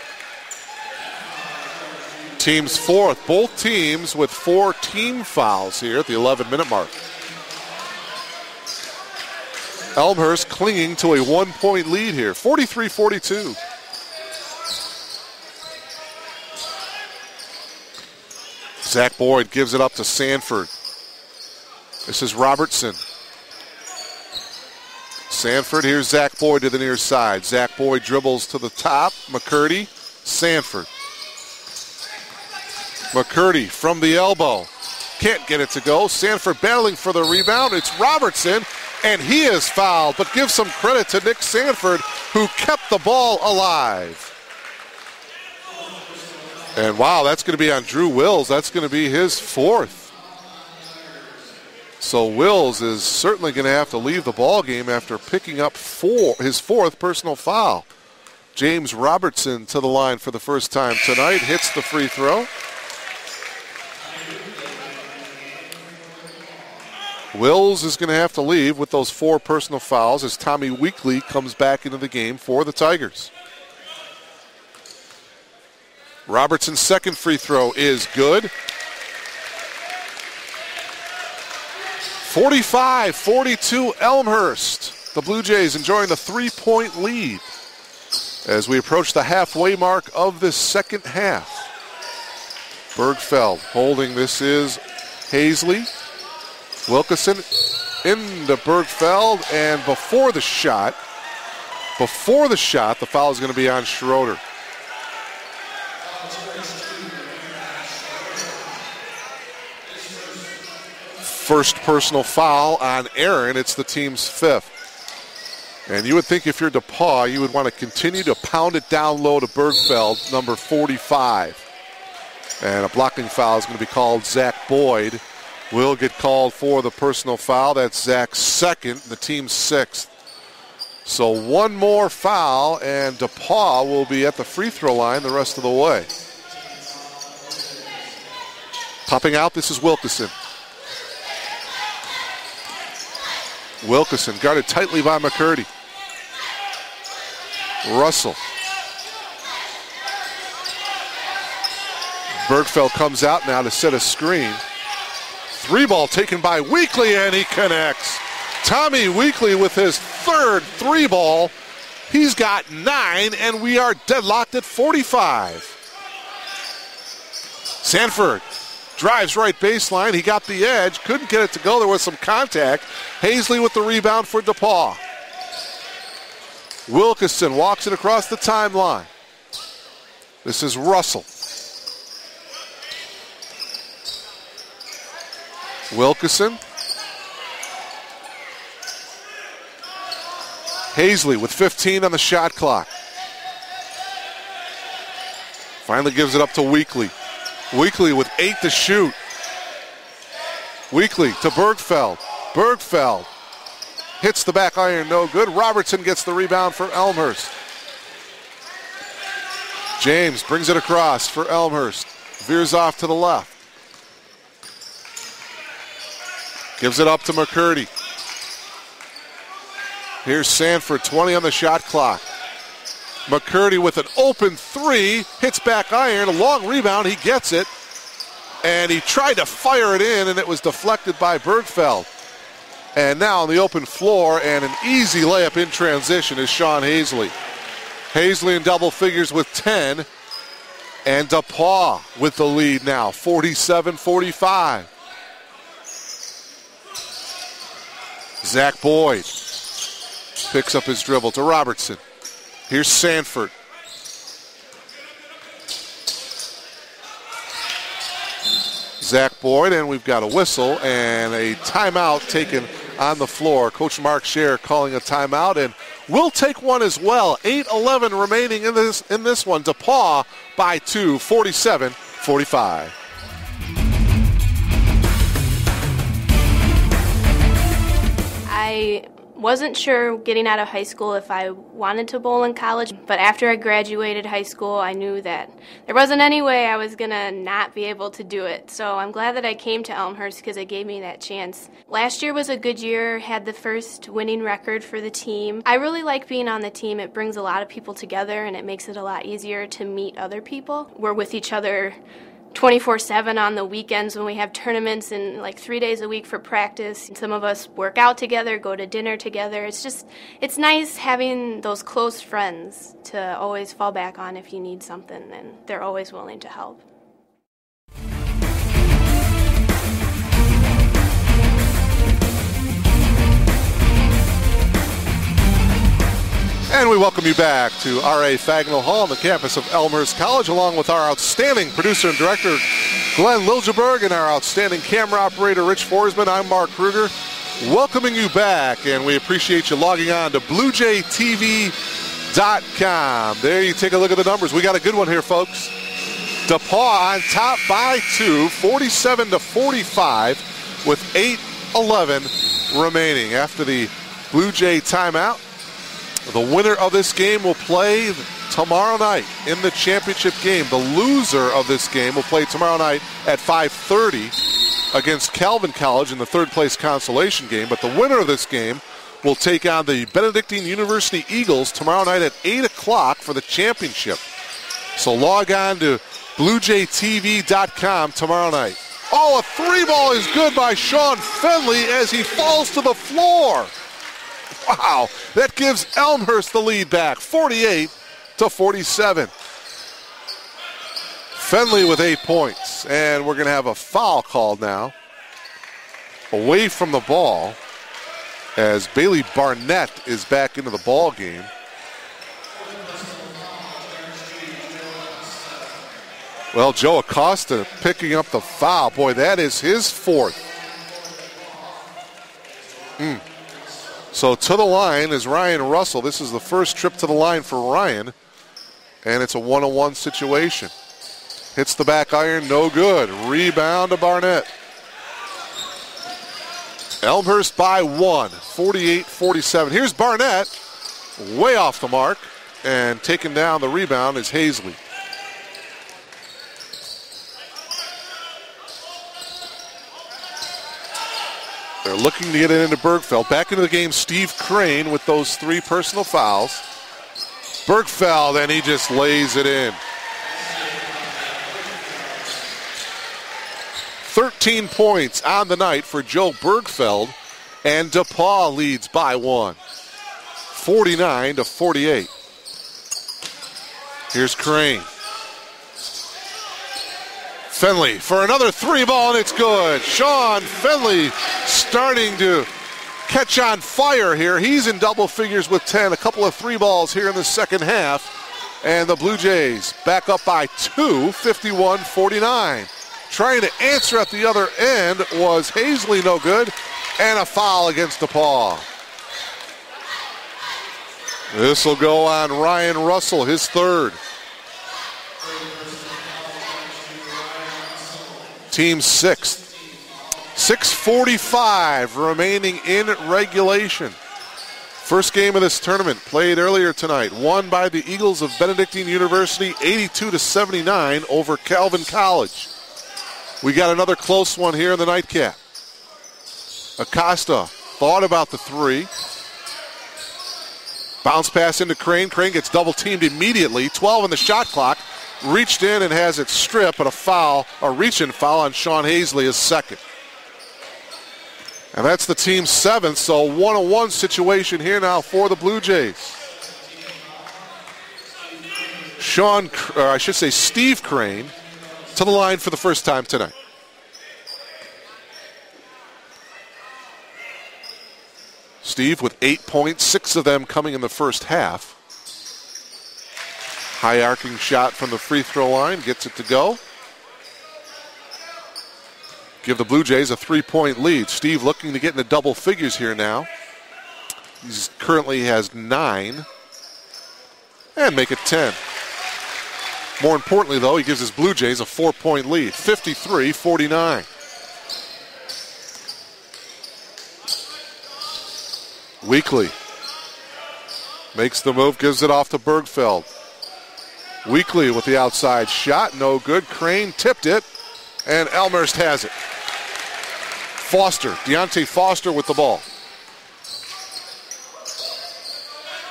Team's fourth. Both teams with 4 team fouls here at the 11-minute mark. Elmhurst clinging to a 1-point lead here, 43-42. Zach Boyd gives it up to Sanford. This is Robertson. Sanford, here's Zach Boyd to the near side. Zach Boyd dribbles to the top. McCurdy, Sanford. McCurdy from the elbow. Can't get it to go. Sanford battling for the rebound. It's Robertson, and he is fouled, but give some credit to Nick Sanford, who kept the ball alive. And wow, that's going to be on Drew Wills. That's going to be his fourth. So Wills is certainly going to have to leave the ball game after picking up his fourth personal foul. James Robertson to the line for the first time tonight, hits the free throw. Wills is going to have to leave with those 4 personal fouls as Tommy Weekly comes back into the game for the Tigers. Robertson's second free throw is good. 45-42 Elmhurst. The Blue Jays enjoying the 3-point lead as we approach the halfway mark of this second half. Bergfeld holding. This is Hazley. Wilkeson into Bergfeld, and before the shot, the foul is going to be on Schroeder. first personal foul on Aaron. It's the team's 5th. And you would think if you're DePauw, you would want to continue to pound it down low to Bergfeld, number 45. And a blocking foul is going to be called. Zach Boyd will get called for the personal foul. That's Zach's 2nd, the team's 6th. So one more foul, and DePauw will be at the free throw line the rest of the way. Popping out, this is Wilkeson. Wilkeson guarded tightly by McCurdy. Russell. Bergfeld comes out now to set a screen. 3-ball taken by Weekly, and he connects. Tommy Weekly with his 3rd 3-ball. He's got 9, and we are deadlocked at 45. Sanford drives right baseline. He got the edge. Couldn't get it to go. There was some contact. Hazley with the rebound for DePauw. Wilkeson walks it across the timeline. This is Russell. Wilkeson. Hazley with 15 on the shot clock. Finally gives it up to Weekly. Weekly with 8 to shoot. Weekly to Bergfeld. Bergfeld hits the back iron, no good. Robertson gets the rebound for Elmhurst. James brings it across for Elmhurst. Veers off to the left. Gives it up to McCurdy. Here's Sanford, 20 on the shot clock. McCurdy with an open 3, hits back iron, a long rebound, he gets it. And he tried to fire it in, and it was deflected by Bergfeld. And now on the open floor, and an easy layup in transition is Sean Hazley. Hazley in double figures with 10. And DePauw with the lead now, 47-45. Zach Boyd picks up his dribble to Robertson. Here's Sanford. Zach Boyd, and we've got a whistle and a timeout taken on the floor. Coach Mark Scher calling a timeout, and we'll take one as well. 8:11 remaining in this one. DePauw by 2, 47-45. I wasn't sure getting out of high school if I wanted to bowl in college, but after I graduated high school, I knew that there wasn't any way I was going to not be able to do it. So I'm glad that I came to Elmhurst because it gave me that chance. Last year was a good year, had the first winning record for the team. I really like being on the team. It brings a lot of people together and it makes it a lot easier to meet other people. We're with each other 24/7 on the weekends when we have tournaments and like 3 days a week for practice. Some of us work out together, go to dinner together. It's nice having those close friends to always fall back on if you need something, and they're always willing to help. And we welcome you back to R.A. Fagnall Hall on the campus of Elmhurst College, along with our outstanding producer and director, Glenn Liljeberg, and our outstanding camera operator, Rich Forsman. I'm Mark Kruger, welcoming you back, and we appreciate you logging on to BlueJayTV.com. There you take a look at the numbers. We got a good one here, folks. DePauw on top by 2, 47-45, with 8:11 remaining. After the Blue Jay timeout, the winner of this game will play tomorrow night in the championship game. The loser of this game will play tomorrow night at 5:30 against Calvin College in the third-place consolation game. But the winner of this game will take on the Benedictine University Eagles tomorrow night at 8 o'clock for the championship. So log on to BlueJayTV.com tomorrow night. Oh, a 3-ball is good by Sean Fenley as he falls to the floor. Wow, that gives Elmhurst the lead back, 48-47. Fenley with 8 points, and we're going to have a foul called now away from the ball as Bailey Barnett is back into the ball game. Well, Joe Acosta picking up the foul. Boy, that is his 4th. So to the line is Ryan Russell. This is the first trip to the line for Ryan, and it's a 1-on-1 situation. Hits the back iron, no good. Rebound to Barnett. Elmhurst by 1, 48-47. Here's Barnett, way off the mark, and taking down the rebound is Hazley. They're looking to get it into Bergfeld. Back into the game, Steve Crane with those 3 personal fouls. Bergfeld, and he just lays it in. 13 points on the night for Joe Bergfeld, and DePauw leads by 1, 49-48. Here's Crane. Fenley for another 3 ball, and it's good. Sean Fenley starting to catch on fire here. He's in double figures with 10. A couple of 3 balls here in the second half. And the Blue Jays back up by 2, 51-49. Trying to answer at the other end was Hazley, no good. And a foul against DePauw. This will go on Ryan Russell, his 3rd. Team 6th. 6:45 remaining in regulation. First game of this tournament played earlier tonight. Won by the Eagles of Benedictine University 82-79 over Calvin College. We got another close one here in the nightcap. Acosta thought about the 3. Bounce pass into Crane. Crane gets double teamed immediately. 12 on the shot clock. Reached in and has it stripped, but a reach-in foul on Sean Hazley is 2nd. And that's the team's 7th, so 1-on-1 situation here now for the Blue Jays. Steve Crane to the line for the first time tonight. Steve with 8 points, 6 of them coming in the first half. High arcing shot from the free throw line, gets it to go. Give the Blue Jays a 3-point lead. Steve looking to get into double figures here now. He currently has 9. And make it 10. More importantly, though, he gives his Blue Jays a 4-point lead, 53-49. Weekly makes the move, gives it off to Bergfeld. Weekly with the outside shot, no good. Crane tipped it, and Elmhurst has it. Deontay Foster with the ball.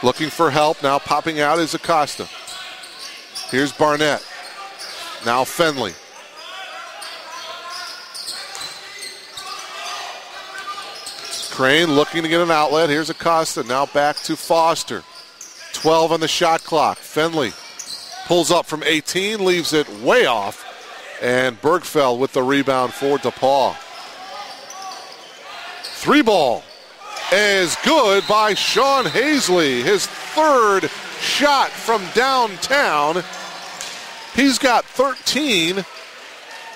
Looking for help, now popping out is Acosta. Here's Barnett. Now Fenley. Crane looking to get an outlet. Here's Acosta, now back to Foster. 12 on the shot clock. Fenley pulls up from 18, leaves it way off, and Bergfeld with the rebound for DePauw. 3 ball is good by Sean Hazley, his 3rd shot from downtown. He's got 13,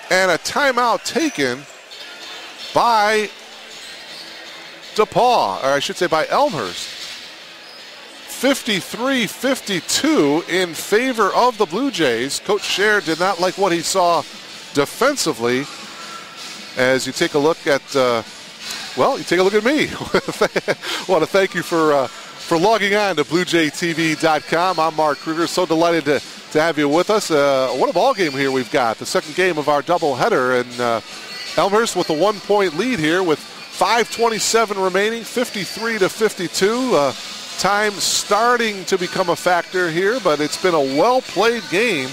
and a timeout taken by DePauw, or I should say by Elmhurst. 53-52 in favor of the Blue Jays. Coach Scher did not like what he saw defensively. As you take a look at, you take a look at me. I want to thank you for logging on to BlueJayTV.com. I'm Mark Kruger. So delighted to have you with us. What a ball game here we've got. The second game of our doubleheader, and Elmhurst with a 1-point lead here with 5:27 remaining, 53-52. Time starting to become a factor here, but it's been a well-played game.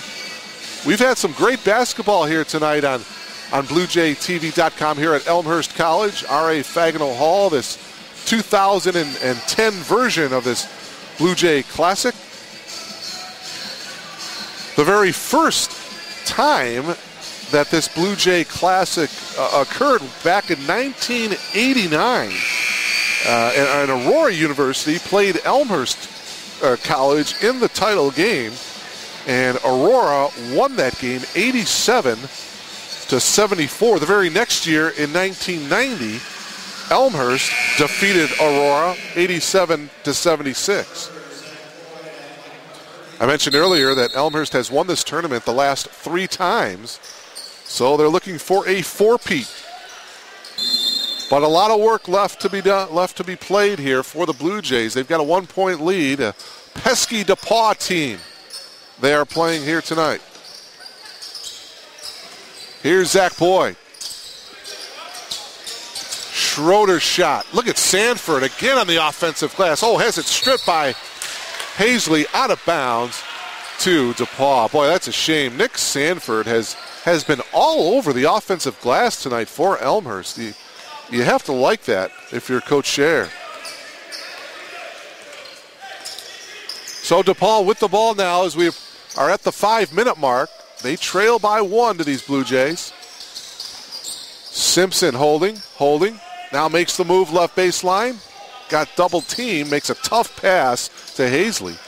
We've had some great basketball here tonight on BlueJayTV.com here at Elmhurst College, R.A. Fagnall Hall, this 2010 version of this Blue Jay Classic. The very first time that this Blue Jay Classic occurred back in 1989. And Aurora University played Elmhurst College in the title game, and Aurora won that game 87-74. The very next year in 1990, Elmhurst defeated Aurora 87-76. I mentioned earlier that Elmhurst has won this tournament the last 3 times, so they're looking for a four-peat. But a lot of work left to be done, left to be played here for the Blue Jays. They've got a 1-point lead, a pesky DePauw team they are playing here tonight. Here's Zach Boyd. Schroeder shot. Look at Sanford again on the offensive glass. Oh, has it stripped by Hazley out of bounds to DePauw. Boy, that's a shame. Nick Sanford has been all over the offensive glass tonight for Elmhurst. You have to like that if you're Coach Scher. So DePauw with the ball now as we are at the 5-minute mark. They trail by 1 to these Blue Jays. Simpson holding. Now makes the move left baseline. Got double team, makes a tough pass to Hazley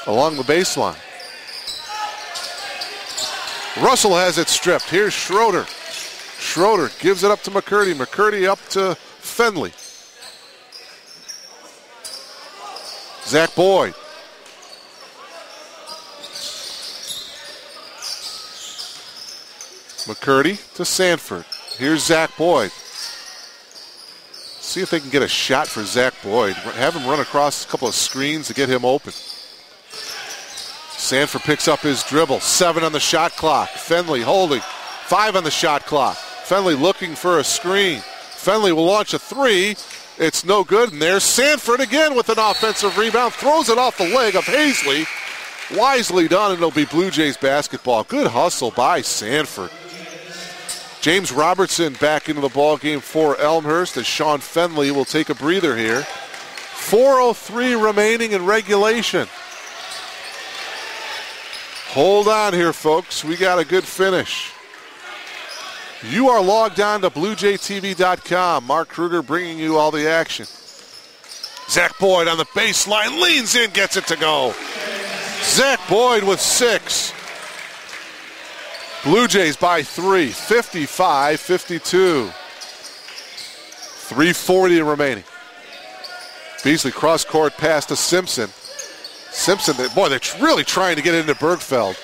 along the baseline. Russell has it stripped. Here's Schroeder. Schroeder gives it up to McCurdy. McCurdy up to Fenley. Zach Boyd. McCurdy to Sanford. Here's Zach Boyd. See if they can get a shot for Zach Boyd. Have him run across a couple of screens to get him open. Sanford picks up his dribble. 7 on the shot clock. Fenley holding. 5 on the shot clock. Fenley looking for a screen. Fenley will launch a 3. It's no good. And there's Sanford again with an offensive rebound. Throws it off the leg of Hazley. Wisely done, and it'll be Blue Jays basketball. Good hustle by Sanford. James Robertson back into the ball game for Elmhurst as Sean Fenley will take a breather here. 4:03 remaining in regulation. Hold on here, folks. We got a good finish. You are logged on to BlueJayTV.com. Mark Kruger bringing you all the action. Zach Boyd on the baseline, leans in, gets it to go. Zach Boyd with 6. Blue Jays by 3, 55-52. 3:40 remaining. Beasley cross court pass to Simpson. Simpson, boy, they're really trying to get into Bergfeld.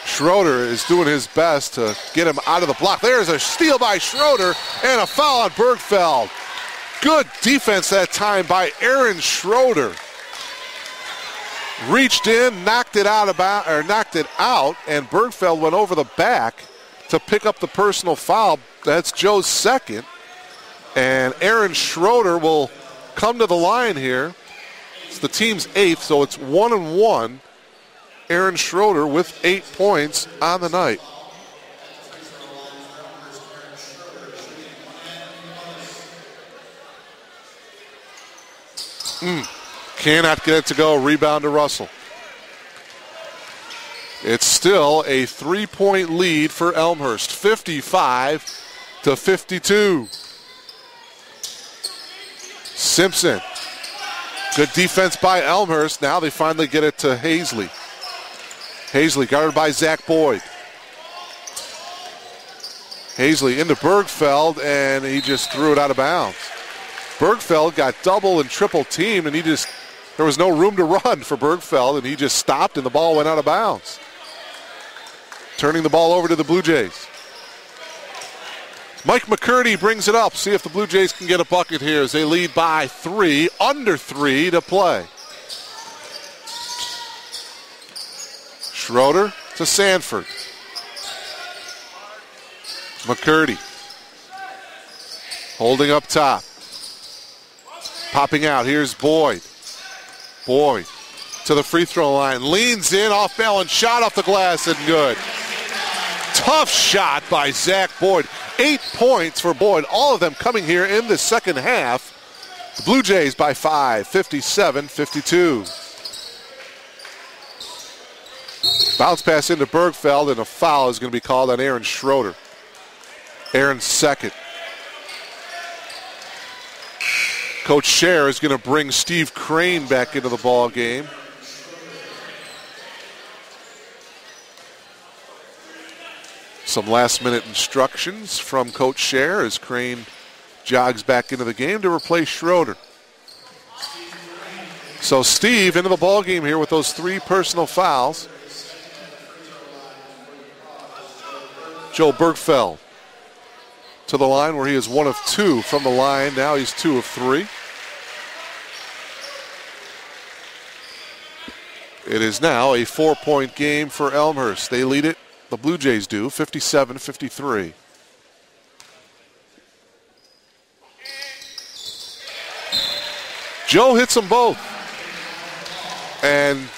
Schroeder is doing his best to get him out of the block. There's a steal by Schroeder and a foul on Bergfeld. Good defense that time by Aaron Schroeder. Reached in, knocked it out, and Bergfeld went over the back to pick up the personal foul. That's Joe's second. And Aaron Schroeder will come to the line here. It's the team's 8th, so it's 1-1. Aaron Schroeder with 8 points on the night. Cannot get it to go. Rebound to Russell. It's still a 3-point lead for Elmhurst. 55-52. Simpson. Good defense by Elmhurst. Now they finally get it to Hazley. Hazley guarded by Zach Boyd. Hazley into Bergfeld, and he just threw it out of bounds. Bergfeld got double and triple teamed, and there was no room to run for Bergfeld, and he just stopped, and the ball went out of bounds. Turning the ball over to the Blue Jays. Mike McCurdy brings it up. See if the Blue Jays can get a bucket here as they lead by 3, under 3 to play. Schroeder to Sanford. McCurdy. Holding up top. Popping out. Here's Boyd. Boyd to the free throw line. Leans in, off balance, shot off the glass, and good. Tough shot by Zach Boyd. 8 points for Boyd, all of them coming here in the second half. The Blue Jays by 5, 57-52. Bounce pass into Bergfeld, and a foul is going to be called on Aaron Schroeder. Aaron's second. Coach Scher is going to bring Steve Crane back into the ball game. Some last-minute instructions from Coach Scher as Crane jogs back into the game to replace Schroeder. So Steve into the ball game here with those 3 personal fouls. Joe Bergfeld to the line where he is 1 of 2 from the line. Now he's 2 of 3. It is now a 4-point game for Elmhurst. They lead it, the Blue Jays do, 57-53. Joe hits them both. And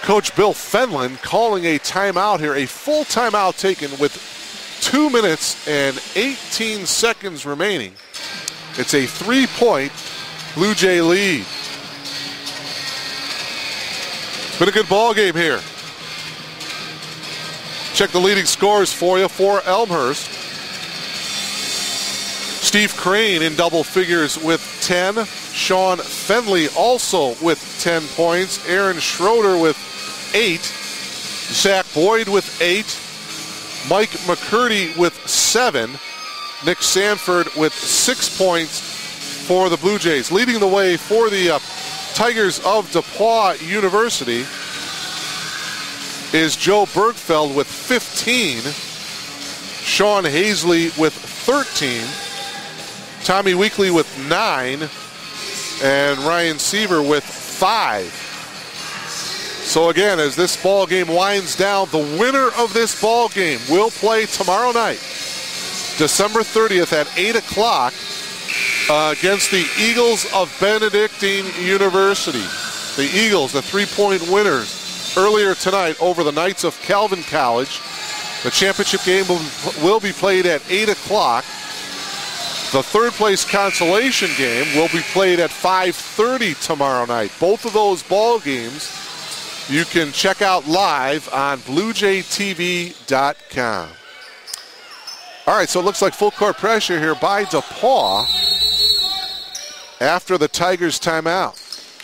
Coach Bill Fenlon calling a timeout here, a full timeout taken with 2 minutes and 18 seconds remaining. It's a 3-point Blue Jay lead. It's been a good ball game here. Check the leading scores for you for Elmhurst. Steve Crane in double figures with 10. Sean Fenley also with 10 points. Aaron Schroeder with 8. Zach Boyd with 8. Mike McCurdy with 7. Nick Sanford with 6 points for the Blue Jays. Leading the way for the Tigers of DePauw University is Joe Bergfeld with 15. Sean Hazley with 13. Tommy Weekly with 9. And Ryan Seaver with 5. So again, as this ball game winds down, the winner of this ball game will play tomorrow night, December 30th at 8 o'clock against the Eagles of Benedictine University. The Eagles, the 3-point winners earlier tonight over the Knights of Calvin College. The championship game will be played at 8 o'clock. The third place consolation game will be played at 5:30 tomorrow night. Both of those ball games you can check out live on BlueJayTV.com. All right, so it looks like full court pressure here by DePauw after the Tigers timeout.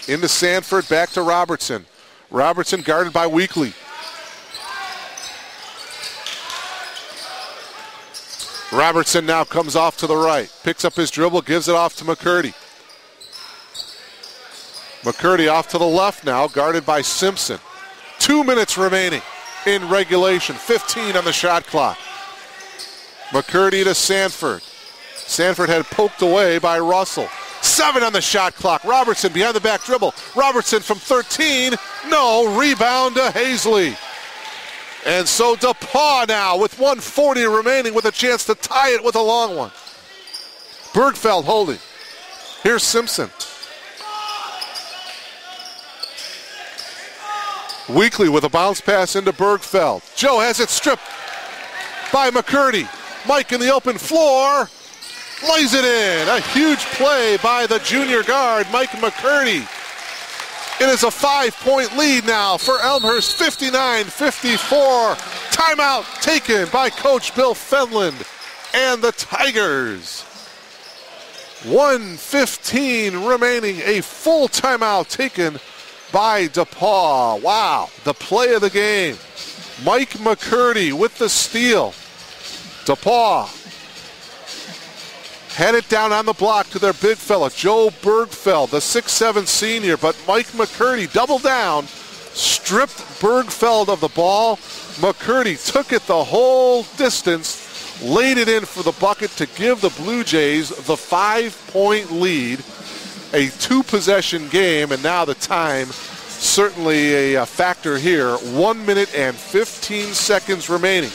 Into Sanford, back to Robertson. Robertson guarded by Weekly. Robertson now comes off to the right, picks up his dribble, gives it off to McCurdy. McCurdy off to the left now, guarded by Simpson. 2 minutes remaining in regulation, 15 on the shot clock. McCurdy to Sanford. Sanford had poked away by Russell. 7 on the shot clock. Robertson behind the back dribble. Robertson from 13. No, rebound to Hazley. And so DePauw now with 1:40 remaining with a chance to tie it with a long one. Bergfeld holding. Here's Simpson. Weekly with a bounce pass into Bergfeld. Joe has it stripped by McCurdy. Mike in the open floor. Lays it in. A huge play by the junior guard, Mike McCurdy. It is a 5-point lead now for Elmhurst, 59-54. Timeout taken by Coach Bill Fenlon and the Tigers. 1:15 remaining, a full timeout taken by DePauw. Wow, the play of the game. Mike McCurdy with the steal. DePauw had it down on the block to their big fella, Joe Bergfeld, the 6'7 senior. But Mike McCurdy doubled down, stripped Bergfeld of the ball. McCurdy took it the whole distance, laid it in for the bucket to give the Blue Jays the 5-point lead. A 2-possession game, and now the time certainly a factor here. 1 minute and 15 seconds remaining.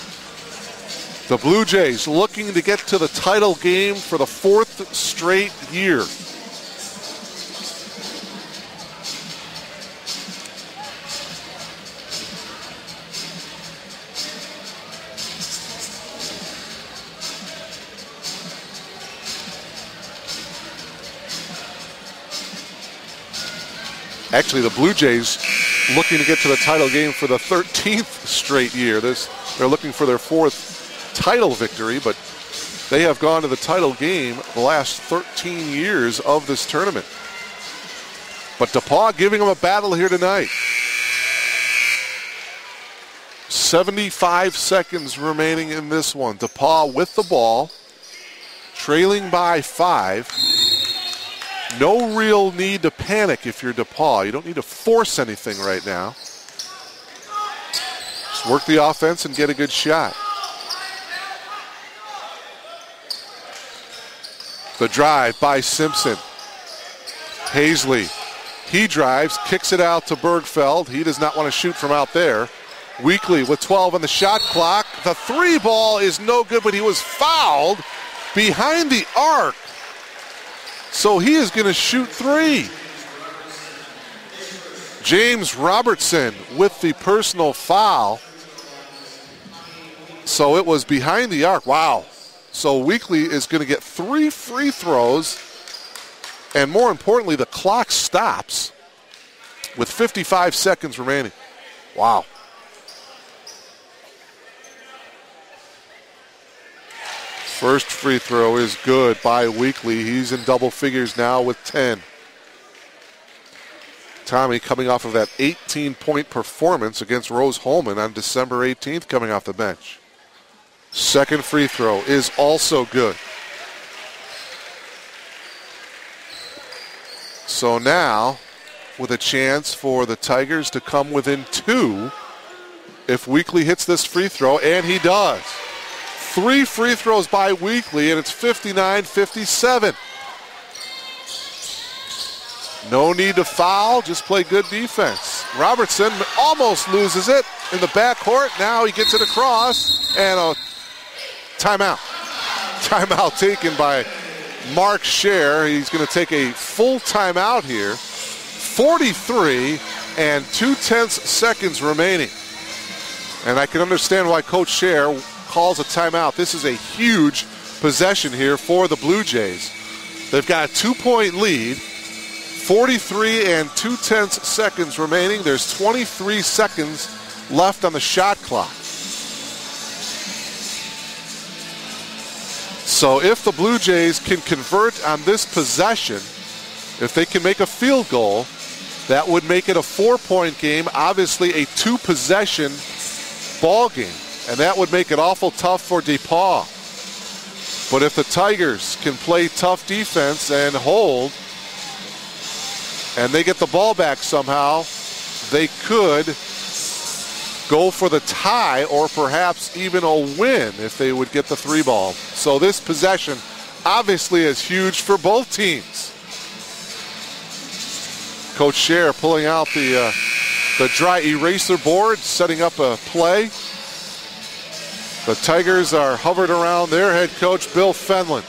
The Blue Jays looking to get to the title game for the 4th straight year. Actually, the Blue Jays looking to get to the title game for the 13th straight year. They're looking for their 4th title victory, but they have gone to the title game the last 13 years of this tournament. But DePauw giving them a battle here tonight. 75 seconds remaining in this one. DePauw with the ball, trailing by 5. No real need to panic if you're DePauw. You don't need to force anything right now. Just work the offense and get a good shot. The drive by Simpson. Hazley, he drives, kicks it out to Bergfeld. He does not want to shoot from out there. Weekly with 12 on the shot clock. The 3 ball is no good, but he was fouled behind the arc. So he is going to shoot 3. James Robertson with the personal foul. So it was behind the arc. Wow. So Weekly is going to get 3 free throws. And more importantly, the clock stops with 55 seconds remaining. Wow. First free throw is good by Weekly. He's in double figures now with 10. Tommy coming off of that 18-point performance against Rose-Hulman on December 18th, coming off the bench. Second free throw is also good. So now, with a chance for the Tigers to come within 2 if Weekly hits this free throw, and he does. 3 free throws by Weekly, and it's 59-57. No need to foul, just play good defense. Robertson almost loses it in the backcourt. Now he gets it across, and a timeout. Timeout taken by Mark Scher. He's going to take a full timeout here. 43 and 2/10 seconds remaining. And I can understand why Coach Scher calls a timeout. This is a huge possession here for the Blue Jays. They've got a 2-point lead. 43 and 2/10 seconds remaining. There's 23 seconds left on the shot clock. So if the Blue Jays can convert on this possession, if they can make a field goal, that would make it a 4-point game, obviously a 2-possession ball game. And that would make it awful tough for DePauw. But if the Tigers can play tough defense and hold, and they get the ball back somehow, they could go for the tie or perhaps even a win if they would get the 3 ball. So this possession obviously is huge for both teams. Coach Scher pulling out the dry eraser board, setting up a play. The Tigers are hovered around their head coach, Bill Fenlon.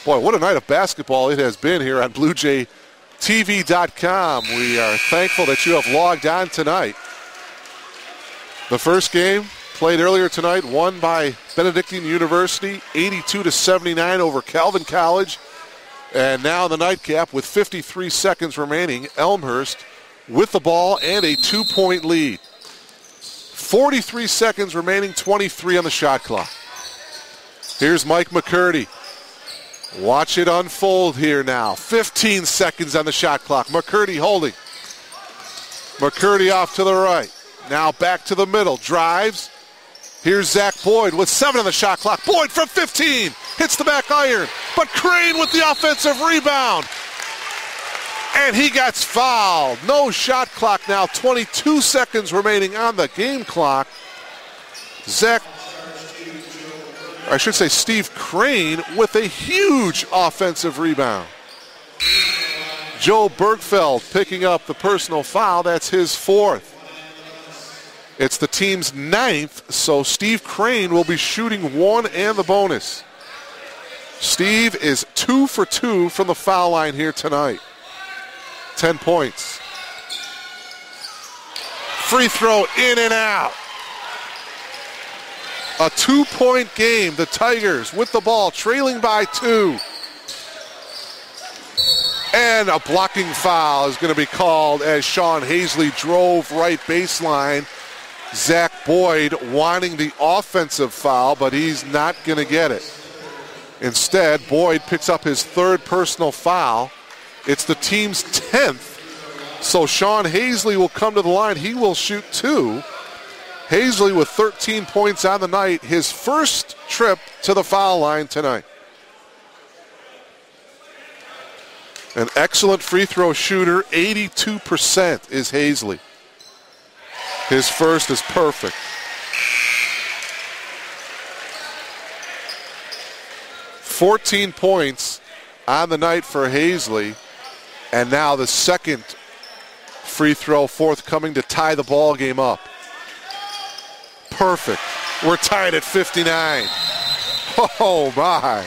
Boy, what a night of basketball it has been here on BlueJayTV.com. We are thankful that you have logged on tonight. The first game played earlier tonight, won by Benedictine University, 82-79 over Calvin College. And now the nightcap with 53 seconds remaining, Elmhurst with the ball and a 2-point lead. 43 seconds remaining, 23 on the shot clock. Here's Mike McCurdy. Watch it unfold here now. 15 seconds on the shot clock. McCurdy holding. McCurdy off to the right. Now back to the middle. Drives. Here's Zach Boyd with 7 on the shot clock. Boyd from 15. Hits the back iron. But Crane with the offensive rebound. And he gets fouled. No shot clock now. 22 seconds remaining on the game clock. Steve Crane with a huge offensive rebound. Joe Bergfeld picking up the personal foul. That's his 4th. It's the team's 9th, so Steve Crane will be shooting 1 and the bonus. Steve is 2 for 2 from the foul line here tonight. 10 points. Free throw in and out. A 2-point game. The Tigers with the ball, trailing by 2. And a blocking foul is going to be called as Sean Hazley drove right baseline. Zach Boyd wanting the offensive foul, but he's not going to get it. Instead, Boyd picks up his 3rd personal foul. It's the team's 10th. So Sean Hazley will come to the line. He will shoot 2. Hazley with 13 points on the night, his first trip to the foul line tonight. An excellent free throw shooter, 82% is Hazley. His first is perfect. $14 points on the night for Hazley, and now the second free throw forthcoming to tie the ball game up. Perfect. We're tied at 59. Oh my.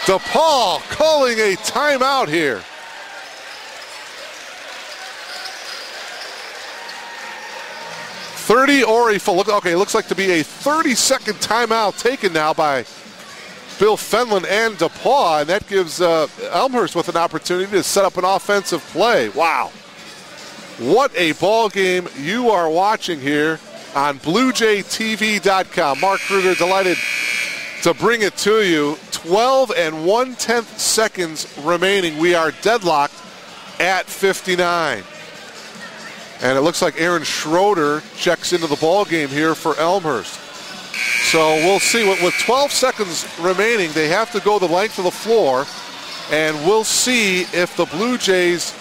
DePauw calling a timeout here. Okay, looks like to be a 30-second timeout taken now by Bill Fenlon and DePauw, and that gives Elmhurst with an opportunity to set up an offensive play. Wow. What a ball game you are watching here on BlueJayTV.com. Mark Kruger delighted to bring it to you. 12 1/10 seconds remaining. We are deadlocked at 59. And it looks like Aaron Schroeder checks into the ball game here for Elmhurst. So we'll see. With 12 seconds remaining, they have to go the length of the floor, and we'll see if the Blue Jays,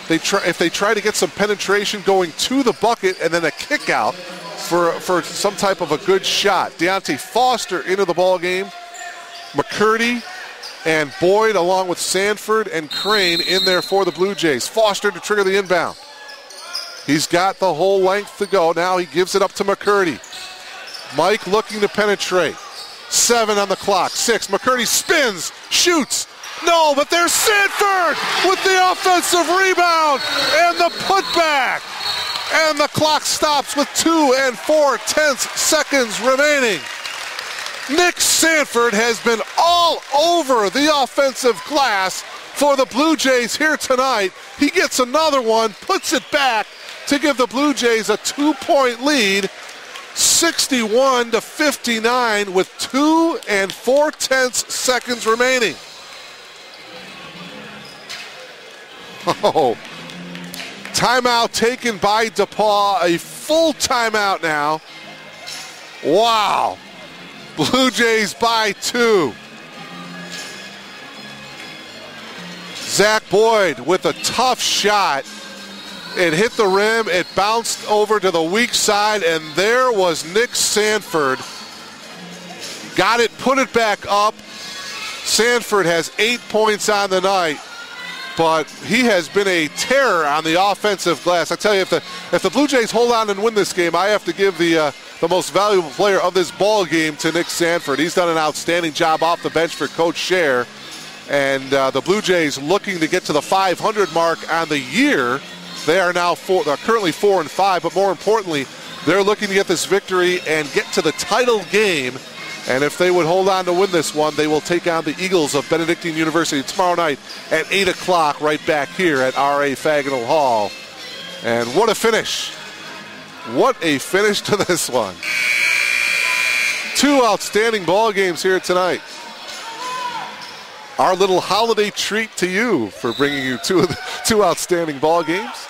if they try to get some penetration going to the bucket and then a kick out for some type of a good shot. Deontay Foster into the ball game. McCurdy and Boyd along with Sanford and Crane in there for the Blue Jays. Foster to trigger the inbound. He's got the whole length to go. Now he gives it up to McCurdy. Mike looking to penetrate. 7 on the clock. 6. McCurdy spins, shoots. No, but there's Sanford with the offensive rebound and the putback. And the clock stops with 2 4/10 seconds remaining. Nick Sanford has been all over the offensive glass for the Blue Jays here tonight. He gets another one, puts it back to give the Blue Jays a 2-point lead, 61-59 with 2 4/10 seconds remaining. Oh, timeout taken by DePauw, a full timeout now. Wow, Blue Jays by 2. Zach Boyd with a tough shot. It hit the rim, it bounced over to the weak side, and there was Nick Sanford. Got it, put it back up. Sanford has 8 points on the night, but he has been a terror on the offensive glass. I tell you, if the Blue Jays hold on and win this game, I have to give the most valuable player of this ball game to Nick Sanford. He's done an outstanding job off the bench for Coach Scher, and the Blue Jays looking to get to the 500 mark on the year. They are now currently 4-5, but more importantly, they're looking to get this victory and get to the title game. And if they would hold on to win this one, they will take on the Eagles of Benedictine University tomorrow night at 8 o'clock right back here at R.A. Fagnall Hall. And what a finish. What a finish to this one. 2 outstanding ball games here tonight. Our little holiday treat to you for bringing you two outstanding ball games.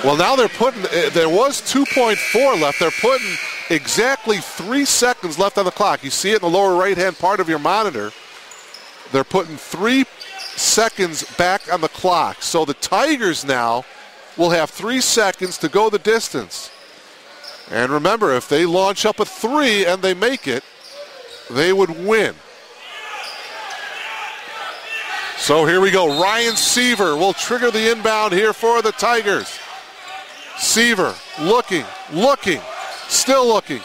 Well, now there was 2.4 left. They're putting exactly 3 seconds left on the clock. You see it in the lower right-hand part of your monitor. They're putting 3 seconds back on the clock. So the Tigers now will have 3 seconds to go the distance. And remember, if they launch up a 3 and they make it, they would win. So here we go. Ryan Seaver will trigger the inbound here for the Tigers. Seaver looking, still looking.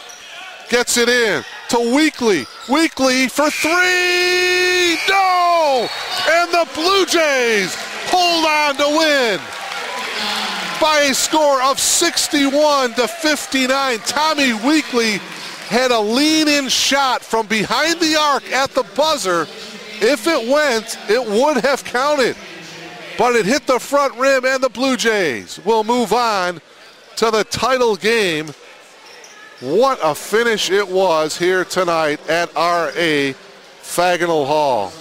Gets it in to Weekly. Weekly for 3! No! And the Blue Jays hold on to win by a score of 61-59. Tommy Weekly had a lean-in shot from behind the arc at the buzzer. If it went, it would have counted. But it hit the front rim, and the Blue Jays will move on to the title game. What a finish it was here tonight at R.A. Fagnall Hall.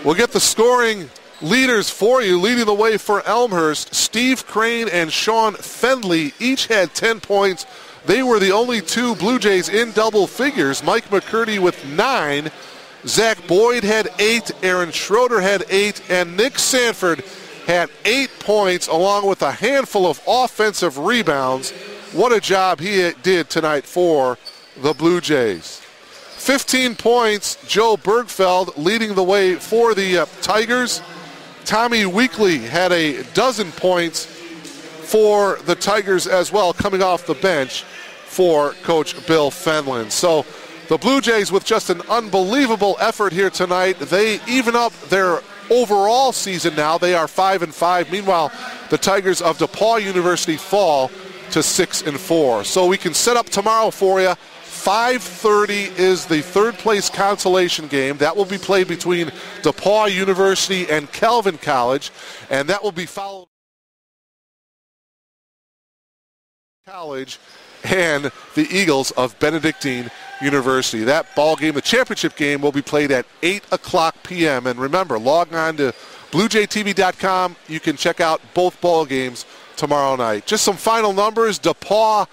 We'll get the scoring leaders for you. Leading the way for Elmhurst, Steve Crane and Sean Fendley each had 10 points. They were the only two Blue Jays in double figures. Mike McCurdy with 9. Zach Boyd had 8. Aaron Schroeder had 8. And Nick Sanford had 8 points along with a handful of offensive rebounds. What a job he did tonight for the Blue Jays. 15 points, Joe Bergfeld leading the way for the Tigers. Tommy Weekly had a dozen points for the Tigers as well, coming off the bench for Coach Bill Fenlon. So the Blue Jays, with just an unbelievable effort here tonight, they even up their overall season now. They are 5-5. Meanwhile, the Tigers of DePauw University fall to 6-4. So we can set up tomorrow for you. 5:30 is the third place consolation game. That will be played between DePauw University and Calvin College, and that will be followed College and the Eagles of Benedictine University. That ball game, the championship game, will be played at 8 o'clock p.m. And remember, log on to BlueJayTV.com. You can check out both ball games tomorrow night. Just some final numbers. DePauw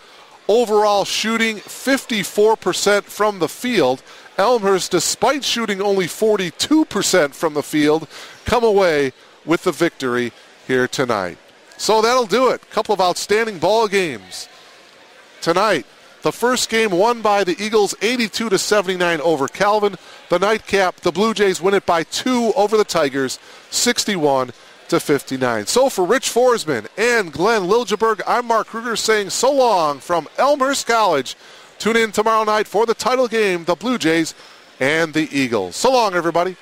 overall shooting 54% from the field. Elmhurst, despite shooting only 42% from the field, come away with the victory here tonight. So that'll do it. A couple of outstanding ball games tonight. The first game won by the Eagles 82-79 over Calvin. The nightcap, the Blue Jays win it by 2 over the Tigers, 61-59. So for Rich Forsman and Glenn Liljeberg, I'm Mark Kruger saying so long from Elmhurst College. Tune in tomorrow night for the title game, the Blue Jays and the Eagles. So long, everybody.